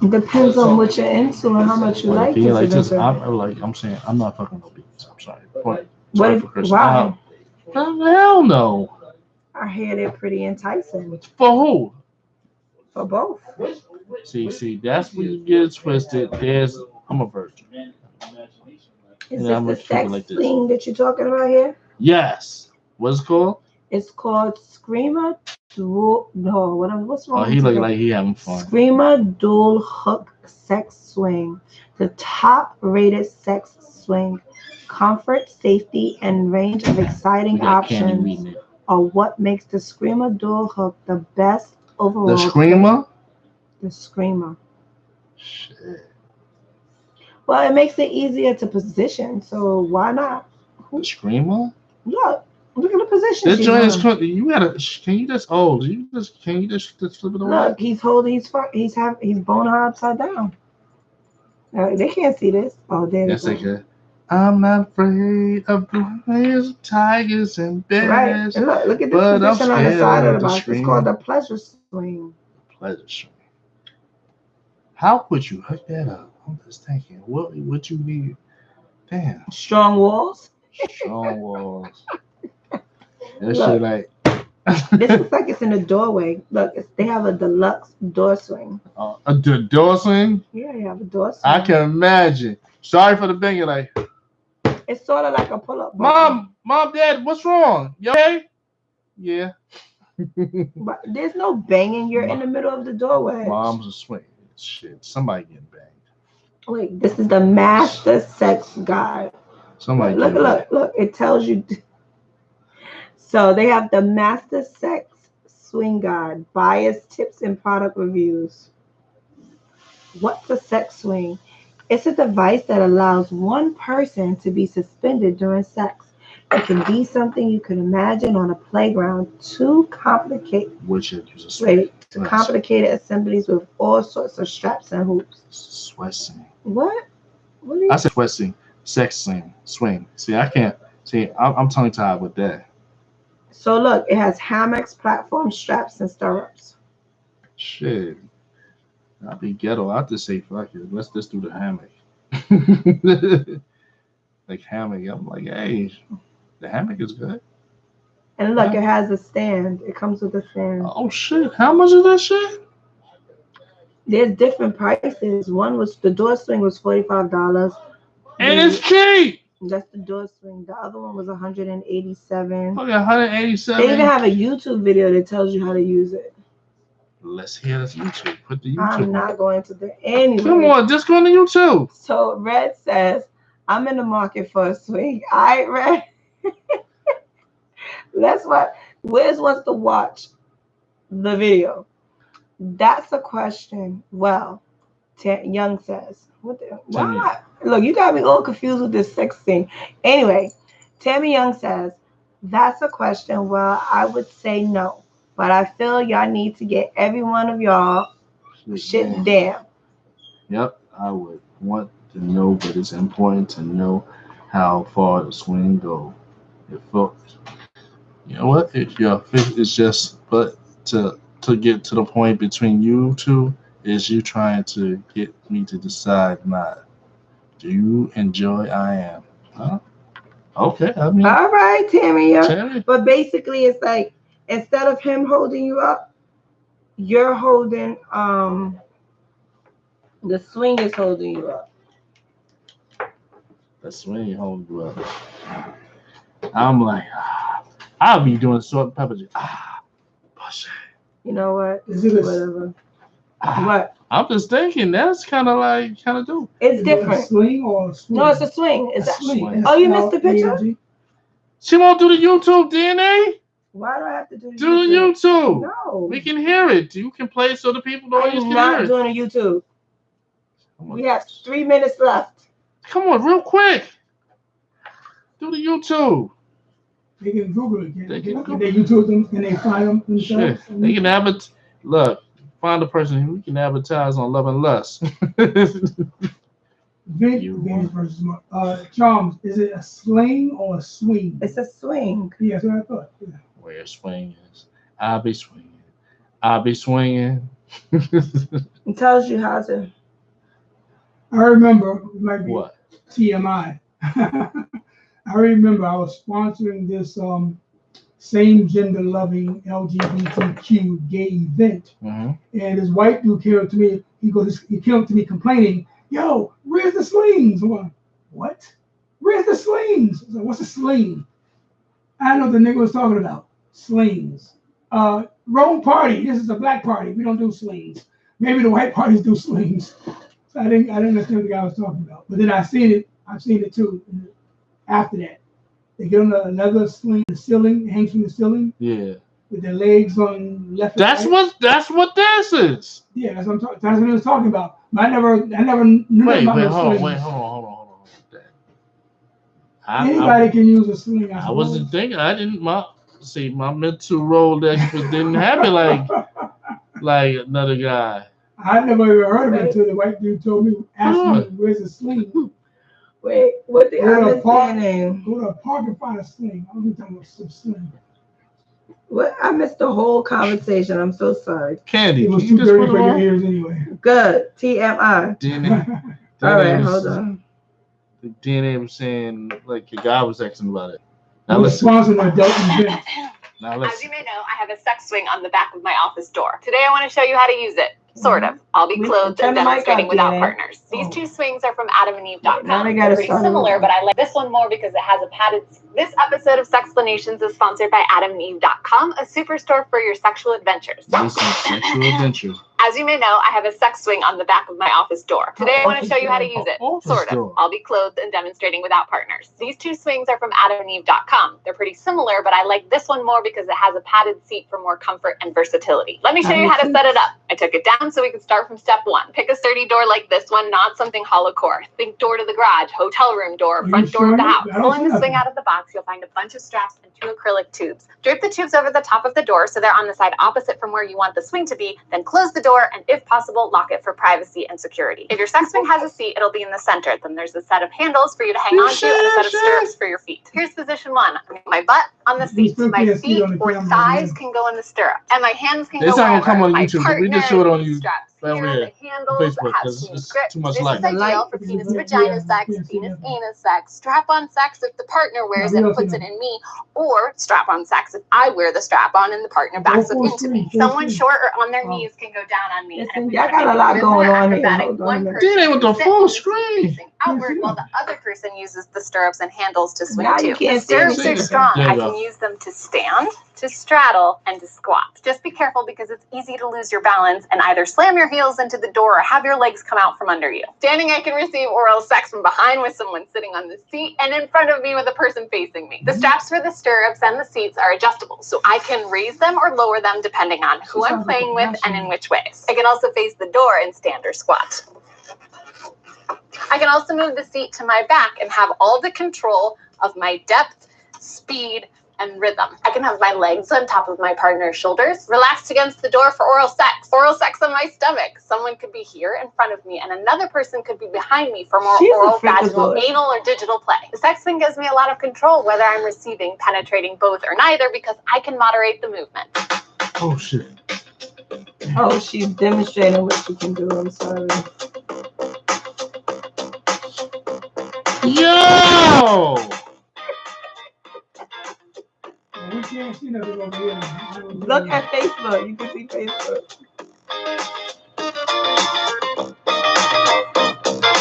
It depends on what you're into and how much you like it. Like this, I'm saying, I'm not fucking no beats. I'm sorry. Why? Hell no. I hear they're pretty enticing. For who? For both. See, that's where you get it twisted. I'm a virgin. Is this the sex thing that you're talking about here? Yes. What's it called? It's called Screamer. What's wrong? Oh, he look like he having fun. Screamer Dual Hook Sex Swing, the top-rated sex swing. Comfort, safety, and range of exciting options are what makes the Screamer Dual Hook the best overall. The Screamer? The Screamer. Shit. Well, it makes it easier to position, so why not? The screamer? Look at the position. This she's joint is in. you gotta. Can you just? Oh, can you just flip it away? Look, he's holding. He's boning her upside down. They can't see this. Oh, there Yes, they they go. can. I'm not afraid of lions, tigers, and Right. bears, And look at this but I'm position on the scared side of of the the box. It's called scream. the pleasure swing. Pleasure swing. How would you hook that up? I'm just thinking, what would you need? Damn, Strong walls. strong walls. That Look. shit like. This looks like it's in a doorway. Look, they have a deluxe door swing. The door swing? Yeah, they have a door swing. I can imagine. Sorry for the banging. Like, it's sort of like a pull-up. Mom, Dad, what's wrong? You okay? Yeah. But there's no banging. You're in the middle of the doorway. Mom's a swing. Shit, somebody getting banged. Wait, this is the master sex guide. Somebody. Look. It tells you. So they have the master sex swing guide, bias tips and product reviews. What's a sex swing? It's a device that allows one person to be suspended during sex. It can be something you can imagine on a playground. Complicated assemblies with all sorts of straps and hoops. Sweating. What? I said sweating. Sex swing. See, I can't. See, I'm tongue tied with that. So look, it has hammocks, platforms, straps, and stirrups. Shit. I'll be ghetto. I'll just say fuck it. Let's just do the hammock. Like hammock. I'm like, hey, the hammock is good. And look, it has a stand. It comes with a stand. Oh shit. How much is that shit? There's different prices. One was the door swing was $45. And it's cheap. That's the door swing. The other one was $187. Okay, $187. They even have a YouTube video that tells you how to use it. Let's hear this YouTube. Put the YouTube. I'm not going to the anyway. Come on, just go on the YouTube. So Red says, I'm in the market for a swing. All right, Red. That's what Wiz wants to watch the video. That's a question. Well, Young says, what the why? Look, you got me all confused with this sex thing. Anyway, Tammy Young says, that's a question. Well, I would say no. But I feel y'all need to get every one of y'all shit down. Yep, I would want to know, but it's important to know how far the swing go. You know what? It's just, but to get to the point between you two is you trying to get me to decide not. Do you enjoy I am? Huh? Okay, I mean. All right, Tammy. Tammy. But basically, it's like instead of him holding you up, you're holding the swing is holding you up. The swing holding you up. I'm like, I'll be doing salt and pepper. Push it. You know what? Is it whatever? What? I'm just thinking that's kind of dope. It's Is different. it a swing or a swing? No, it's a swing. It's a swing. Oh, you missed the picture? She won't do the YouTube, DNA. Why do I have to do the Do the YouTube. No. We can hear it. You can play it so the people know you can hear not it. doing a YouTube. We have 3 minutes left. Come on, real quick. Do the YouTube. They can Google it. They can Can Google they YouTube them? Can they find them themselves? Shit. They can advertise. Look, find a person who can advertise on Love and Lust. Vince versus Charms. Is it a sling or a swing? It's a swing. Yeah, that's what I thought. Yeah. Where swing is. I'll be swinging. I'll be swinging. It tells you how to. I remember, it might be What? TMI. I remember I was sponsoring this same gender loving LGBTQ gay event. Mm-hmm. And this white dude came up to me. He came up to me complaining, "Yo, where's the slings?" I'm like, "What? Where's the slings?" I was like, "What's a sling?" I know what the nigga was talking about. Slings. Wrong party. This is a black party. We don't do slings. Maybe the white parties do slings. So I didn't understand what the guy was talking about. But then I've seen it too. After that, they get on another sling, the ceiling, hangs from the ceiling. Yeah. With their legs on left. That's and right. what this is. Yeah, that's what he was talking about. I never knew Wait, about hold slings. on. Anybody can use a sling. I wasn't thinking. I didn't. My mental Rolodex didn't have it like another guy. I never even heard of it until the white dude told me, asked me, where's a sling? Wait, what the other name? Go to a park and find a sling. I'm talking about some sling. What? I missed the whole conversation. I'm so sorry. Candy, it was too dirty for your ears anyway. Good. TMI. DNA. All right, hold on. The DNA was saying like your guy was asking about it. Now listen. Now listen. As you may know, I have a sex swing on the back of my office door. Today I want to show you how to use it. Sort of. I'll be clothed and demonstrating without partners. These two swings are from DNAradio.net. They're pretty similar, but I like this one more because it has a padded. This episode of Sexplanations is sponsored by DNAradio.com, a superstore for your sexual adventures. Sexual adventures. As you may know, I have a sex swing on the back of my office door. Today I want to show you how to use it. Sort of. I'll be clothed and demonstrating without partners. These two swings are from DNAradio.com. They're pretty similar, but I like this one more because it has a padded seat for more comfort and versatility. Let me show you how to set it up. I took it down so we can start from step one. Pick a sturdy door like this one, not something hollow core. Think door to the garage, hotel room door, front door of the house. Pulling the swing out of the box, you'll find a bunch of straps and 2 acrylic tubes. Drape the tubes over the top of the door so they're on the side opposite from where you want the swing to be, then close the door and, if possible, lock it for privacy and security. If your sex swing has a seat, it'll be in the center. Then there's a set of handles for you to hang on to and a set of stirrups for your feet. Here's position 1. My butt on the seat, so my feet or thighs can go in the stirrup, and my hands can go wherever. Come on my YouTube. partner We just show it on YouTube. Here, the handles that have smooth grip. Too much this light. is ideal for penis vagina sex, penis anus sex, strap on sex if the partner wears it and puts it in me, or strap on sex if I wear the strap on and the partner backs up into me. Someone short or on their knees can go down on me. Listen, y'all got a lot going on here. One person Did it with the full screen. facing outward while the other person uses the stirrups and handles to swing Now too. you can't The stirrups see are it. strong. There you I go. can use them to stand, to straddle, and to squat. Just be careful because it's easy to lose your balance and either slam your heels into the door or have your legs come out from under you. Standing, I can receive oral sex from behind with someone sitting on the seat and in front of me with a person facing me. The straps for the stirrups and the seats are adjustable, so I can raise them or lower them depending on who I'm playing with and in which ways. I can also face the door and stand or squat. I can also move the seat to my back and have all the control of my depth, speed, and rhythm. I can have my legs on top of my partner's shoulders, relaxed against the door for oral sex. Oral sex on my stomach. Someone could be here in front of me and another person could be behind me for more oral, vaginal, anal, or digital play. The sex swing gives me a lot of control whether I'm receiving, penetrating, both, or neither because I can moderate the movement. Oh shit. Oh, she's demonstrating what she can do. I'm sorry. Yo! We can't see nothing over here. Look at Facebook. You can see Facebook.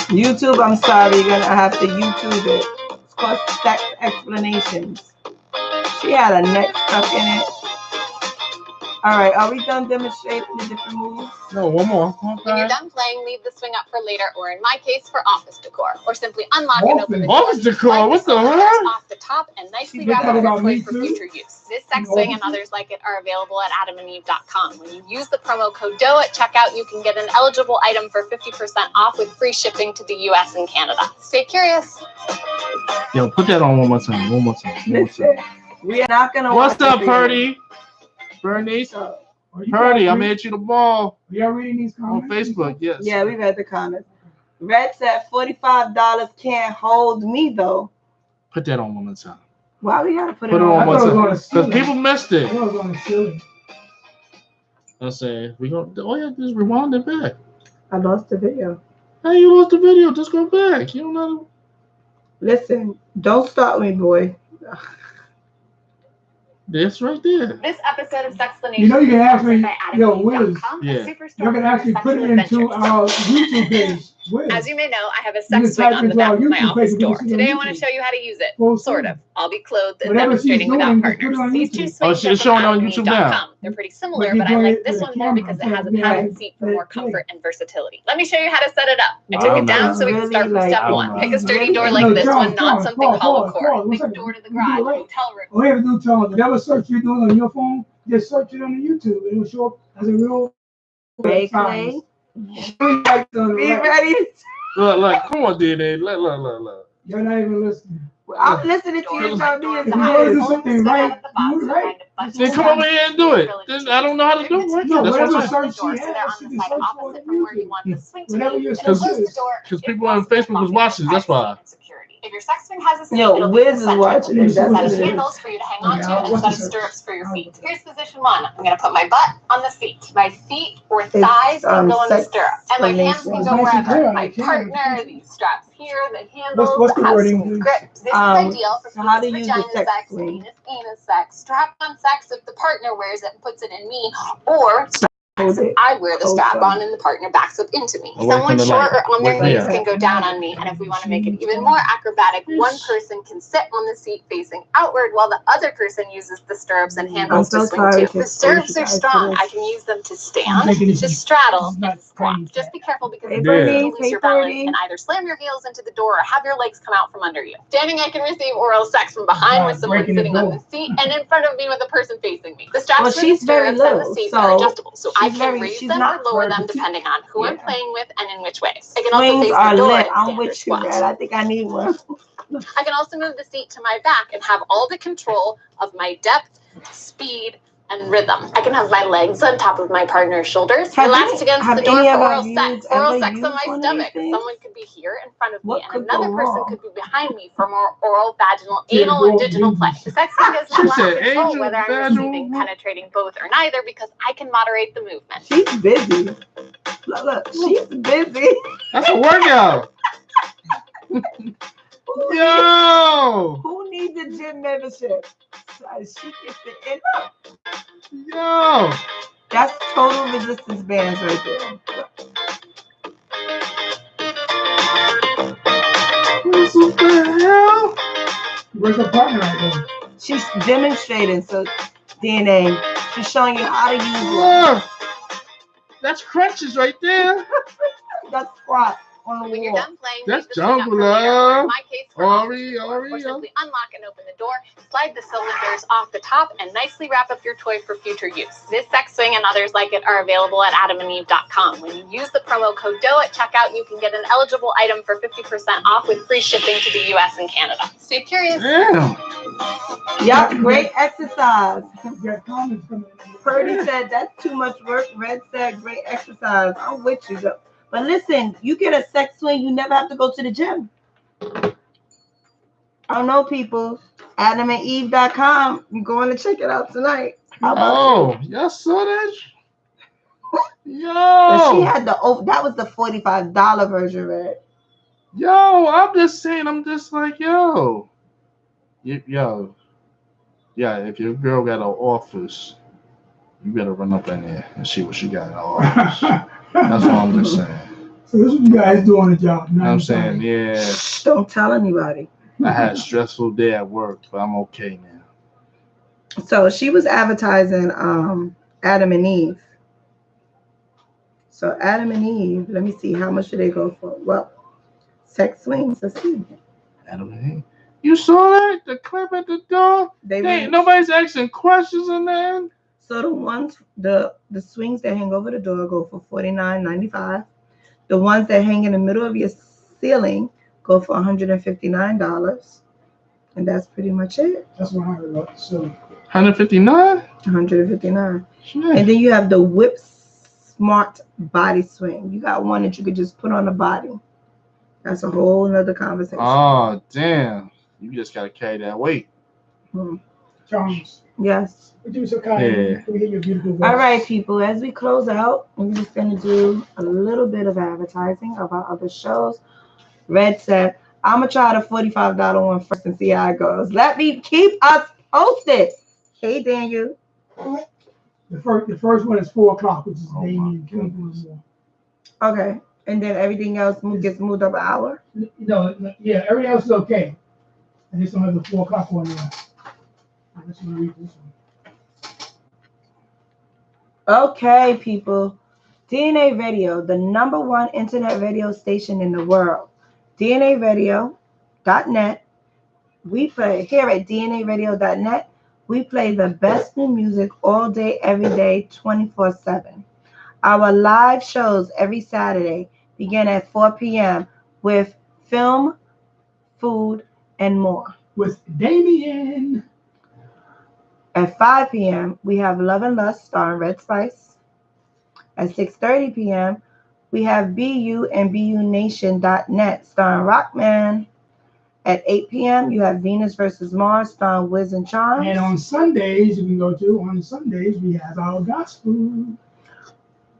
YouTube, I'm sorry. You're going to have to YouTube it. It's called Sex Explanations. She had a neck stuck in it. All right, are we done demonstrating the different moves? No, one more. When you're done playing, leave the swing up for later, or in my case, for office decor, or simply unlock and open the door. Office decor? What the hell? Off the top and nicely wrap up your toy for future use. This sex swing and others like it are available at DNAradio.com. When you use the promo code DOE at checkout, you can get an eligible item for 50% off with free shipping to the US and Canada. Stay curious. Yo, put that on one more time. Listen, we are not going to. What's up, Purdy? Bernice? Purdy, I'm at you the ball. Y'all reading these comments? On Facebook, yes. Yeah, we read the comments. Red said $45 can't hold me, though. Put that on one more time. Why we got to put it on on? one time? Because people missed it. I was on the ceiling. I said, all you have to do is rewind it back. I lost the video. Hey, you lost the video. Just go back. You don't know. Listen, don't stop me, boy. That's right there. This episode of Sexplanations. You know you can actually, Wizz. Yeah. You can actually put it into our YouTube page. Wizz. As you may know, I have a sex swing on the back of my office door. Today I want to show you how to use it. Sort of. I'll be clothed and demonstrating without partners. These two swings are showing on from YouTube now. They're pretty similar, but I like this one more because it has a padded seat for more comfort and versatility. Let me show you how to set it up. I took it down so we can start from step one. Pick a sturdy door like this one, not something hollow core. Think door to the garage, hotel room. Oh, here, do tell them. Whatever search you're doing on your phone, just search it on the YouTube. It will show up as a real Clay. Be ready. Look, come on, DNA. Look. You're not even listening. I'm listening to you tell me If you want to do something right, do it right. Then come over here and do it. Then I don't know how to do it. No, That's whatever what I'm saying. search she has, she can search for the music. Whatever your search Because is. people on Facebook was watching. That's why. If your sex swing has a seat, Yo, it'll Wizz is be watching it. set That's of what it handles for you to hang on to and a set of stirrups for your feet. Here's position 1. I'm going to put my butt on the seat. My feet or thighs can go in the stirrups. And my hands can go wherever. My partner, these straps here, the handles, What's the that has wording, some please? grip. This is ideal for how to penis, use the vagina sex sex, swing. penis, anus sex, strap-on sex if the partner wears it and puts it in me, or I wear the strap on and the partner backs up into me. Someone short or on their knees can go down on me, and if we want to make it even more acrobatic, one person can sit on the seat facing outward while the other person uses the stirrups and handles to swing too. The stirrups are strong. I can use them to stand, to straddle, and squat. Just be careful because it's easy to lose your balance and either slam your heels into the door or have your legs come out from under you. Standing, I can receive oral sex from behind with someone sitting on the seat and in front of me with a person facing me. The straps for the stirrups and the seat are adjustable, so I can raise them or lower them depending on who I'm playing with and in which ways. I can also face the door and I'm with you, man. I think I need one. I can also move the seat to my back and have all the control of my depth, speed, and rhythm. I can have my legs on top of my partner's shoulders, relaxed against the door for oral sex. Oral sex on my stomach. Someone could be here in front of me, and another person could be behind me for more oral, vaginal, anal, and digital play. The sex thing does not allow control whether I'm receiving, penetrating, both, or neither, because I can moderate the movement. She's busy. Look, she's busy. That's a workout. Yo! Who needs a gym membership? She gets the end up. Yo! That's total resistance bands right there. What the hell? Where's the partner right there? She's demonstrating, so DNA. She's showing you how to use one. That's crutches right there. That's squat on the When you're wall. done playing, That's leave the swing up jungle for later, or in love. my case, for Ori. or simply unlock and open the door, slide the cylinders off the top, and nicely wrap up your toy for future use. This sex swing and others like it are available at DNAradio.net. When you use the promo code DOE at checkout, you can get an eligible item for 50% off with free shipping to the US and Canada. Stay curious. Damn. Yep, great exercise. Got comments coming in. Purdy said that's too much work. Red said great exercise. I'm with you. But listen, you get a sex swing, you never have to go to the gym. I don't know, people. DNAradio.net. You're going to check it out tonight. Oh, y'all saw that? Yo. But she had that was the $45 version, Red. Yo, I'm just saying, like, yo. Yo. Yeah, if your girl got an office, you better run up in there and see what she got in her office. That's all I'm just saying. So this is what you guys do on the job. You know what I'm saying? Yeah. Don't tell anybody. I had a stressful day at work, but I'm okay now. So she was advertising Adam and Eve. So Adam and Eve, let me see, how much do they go for? Well, sex swings, let's see. Adam and Eve. You saw that? The clip at the door? Nobody's asking questions in there. So the ones, the swings that hang over the door go for $49.95. The ones that hang in the middle of your ceiling go for $159. And that's pretty much it. That's what I heard about. So 159? $159. Shit. And then you have the Whip Smart Body Swing. You got one that you could just put on the body. That's a whole nother conversation. Oh, damn. You just got to carry that weight. Charms. Yes. Would you be so kind? Yeah. Can we hear your beautiful voice? All right, people, as we close out, we're just going to do a little bit of advertising of our other shows. Red said, I'm going to try the $45 one first and see how it goes. Let me keep us posted. Hey, Daniel. The first one is 4 o'clock, which is Damien Kimball's. Okay. And then everything else gets moved up an hour? No, yeah, everything else is okay. I just don't have the 4 o'clock one there. I just want to read this one. Okay, people. DNA Radio, the #1 internet radio station in the world. DNAradio.net. We play here at DNAradio.net. We play the best new music all day, every day, 24/7. Our live shows every Saturday begin at 4 p.m. with film, food, and more. With Damien. At 5 p.m., we have Love and Lust starring Red Spice. At 6:30 p.m., we have BU and BUNation.net starring Rockman. At 8 p.m., you have Venus versus Mars starring Wizz and Charms. And on Sundays, you can go to, we have our gospel.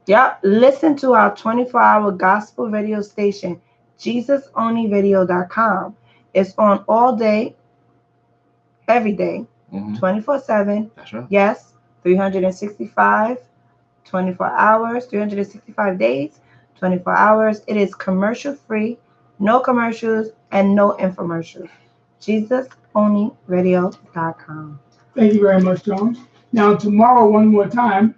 Yep, listen to our 24-hour gospel radio station, JesusOnlyRadio.com. It's on all day, every day, 24/7. That's right. Yes, 365, 24 hours, 365 days, 24 hours. It is commercial free, no commercials, and no infomercials. JesusOnlyRadio.com. Thank you very much, Jones. Now, tomorrow, one more time,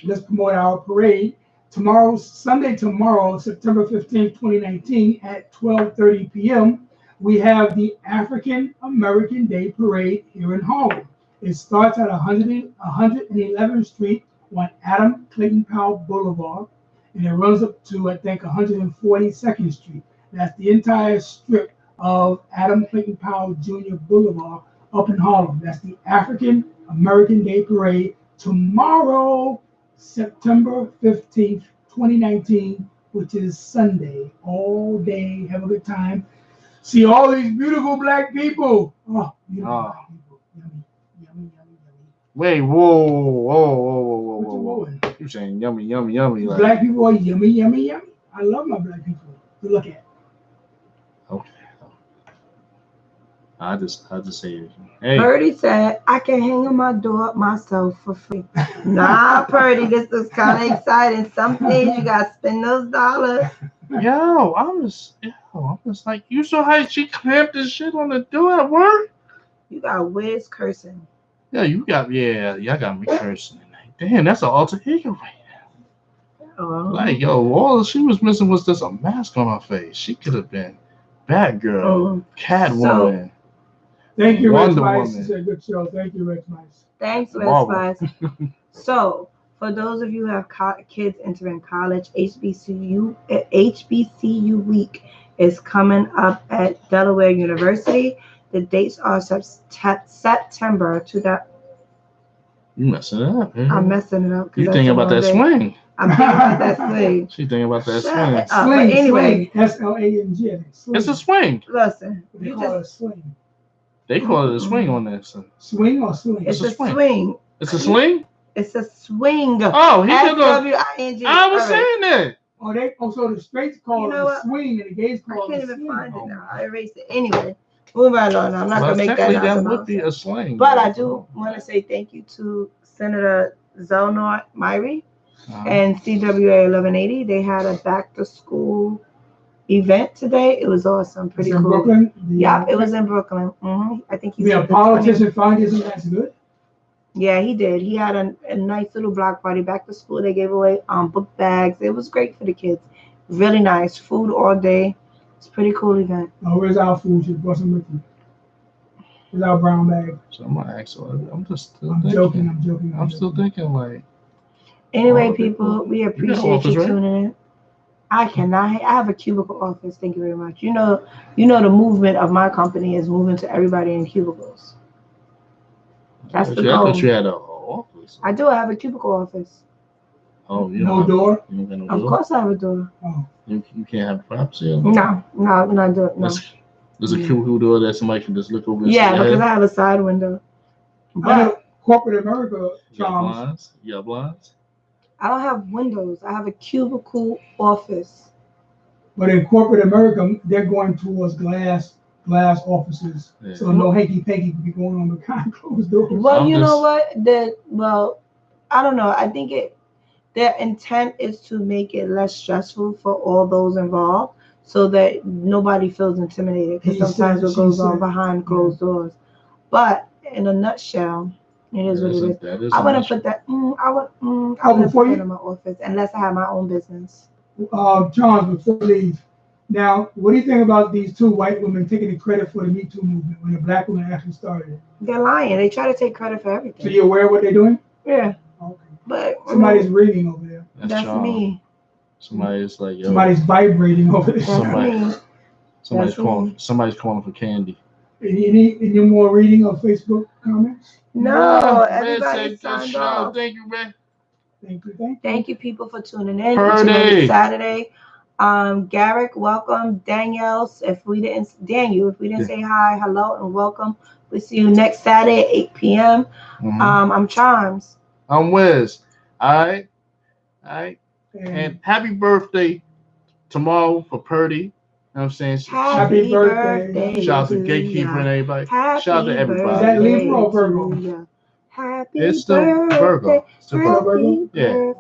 let's promote our parade. Sunday, September 15th, 2019, at 12:30 p.m., we have the African American Day Parade here in Harlem. It starts at 111th Street on Adam Clayton Powell Boulevard, and it runs up to, I think, 142nd Street. That's the entire strip of Adam Clayton Powell Jr. Boulevard up in Harlem. That's the African American Day Parade tomorrow, September 15th, 2019, which is Sunday. All day, have a good time. See all these beautiful black people. Oh, beautiful black people. Yummy, yummy, yummy, yummy. Wait, whoa. What you going? You saying yummy, yummy, yummy. Like, Black people are yummy, yummy, yummy. I love my black people to look at. okay. I just say, hey. Purdy said, I can hang on my door myself for free. Nah, Purdy, this is kind of exciting. Some days you got to spend those dollars. Yo, I'm just like, you saw how she clamped this shit on the door at work? You got Wiz cursing. Yeah, y'all got me cursing. Like, damn, that's an alter ego right now. Like, yo, all she was missing was just a mask on her face. She could have been Batgirl, Catwoman. Thank you, Red Wonder Spice. Woman. It's a good show. Thank you, Red Spice. Thanks, Red Spice. So, for those of you who have kids entering college, HBCU Week is coming up at Delaware University. The dates are September to that. You messing it up, man. I'm messing it up. You thinking about that swing? I'm thinking about that swing. She thinking about that Shut swing. up. But anyway, SLANG. It's a swing. Listen, They call it a swing. They call it a swing on that. So. Swing or swing? It's a swing. It's a swing? It's a swing. Oh, he said SWING. I was saying that. So the straights call it a swing and the gays call it a swing. I can't even find it now. I erased it. Anyway, move right on. I'm not going to make that That would be a slang. But I do want to say thank you to Senator Zelnor Myrie and CWA 1180. They had a back to school event today. It was awesome. Pretty cool. In Brooklyn? Yeah, it was in Brooklyn. I think he's a politician find isn't that good? Yeah, he did. He had a nice little block party back to school. They gave away book bags. It was great for the kids. Really nice. Food all day. It's a pretty cool event. Oh, where's our food? She brought some with you. Where's our brown bag? So I'm gonna ask her. I'm joking. I'm still thinking like. Anyway, people, we appreciate you tuning in. I have a cubicle office. Thank you very much. You know the movement of my company is moving to everybody in cubicles. That's the goal. I thought you had an office. I do. I have a cubicle office. Oh, no door? Of course I have a door. Oh. You can't have privacy? No, not do it. No. There's a cubicle door that somebody can just look over. Yeah, because I have a side window. But corporate America, Charms. You got blinds? I don't have windows. I have a cubicle office. But in corporate America, they're going towards glass offices. Yeah. So no hanky-panky can be going on behind closed doors. Well, you know what? I don't know. I think their intent is to make it less stressful for all those involved so that nobody feels intimidated, because sometimes it goes on behind closed doors. But in a nutshell, it is what it is. I wouldn't put that. I wouldn't put that in my office unless I have my own business. Charles, before we leave, now, what do you think about these two white women taking the credit for the Me Too movement when the black woman actually started it? They're lying. They try to take credit for everything. So you're aware of what they're doing? Yeah. Okay. But somebody's reading over there. That's Charm. me. Somebody's like, yo. Somebody's vibrating over there. Somebody's calling for candy. Any more reading of Facebook comments? No, Man, everybody say signed good off. show. Thank you, man. Thank you. Thank you, people, for tuning in each Purdy. and every Saturday. Garrick, welcome. Danielle, if we didn't say hi, hello and welcome. We'll see you next Saturday at 8 p.m. I'm Charms. I'm Wizz. All right. And happy birthday tomorrow for Purdy. You know what I'm saying? Happy birthday. Shout out to Gatekeeper and everybody. Shout out to everybody. Is that Libra or Virgo? It's the Virgo. Yeah.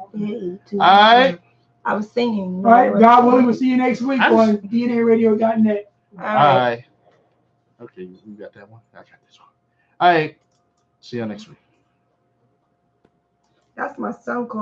All right. I was singing. All right. God willing, we'll see you next week on DNAradio.net. All right. Okay, you got that one? I got this one. All right. See you next week. That's my son calling.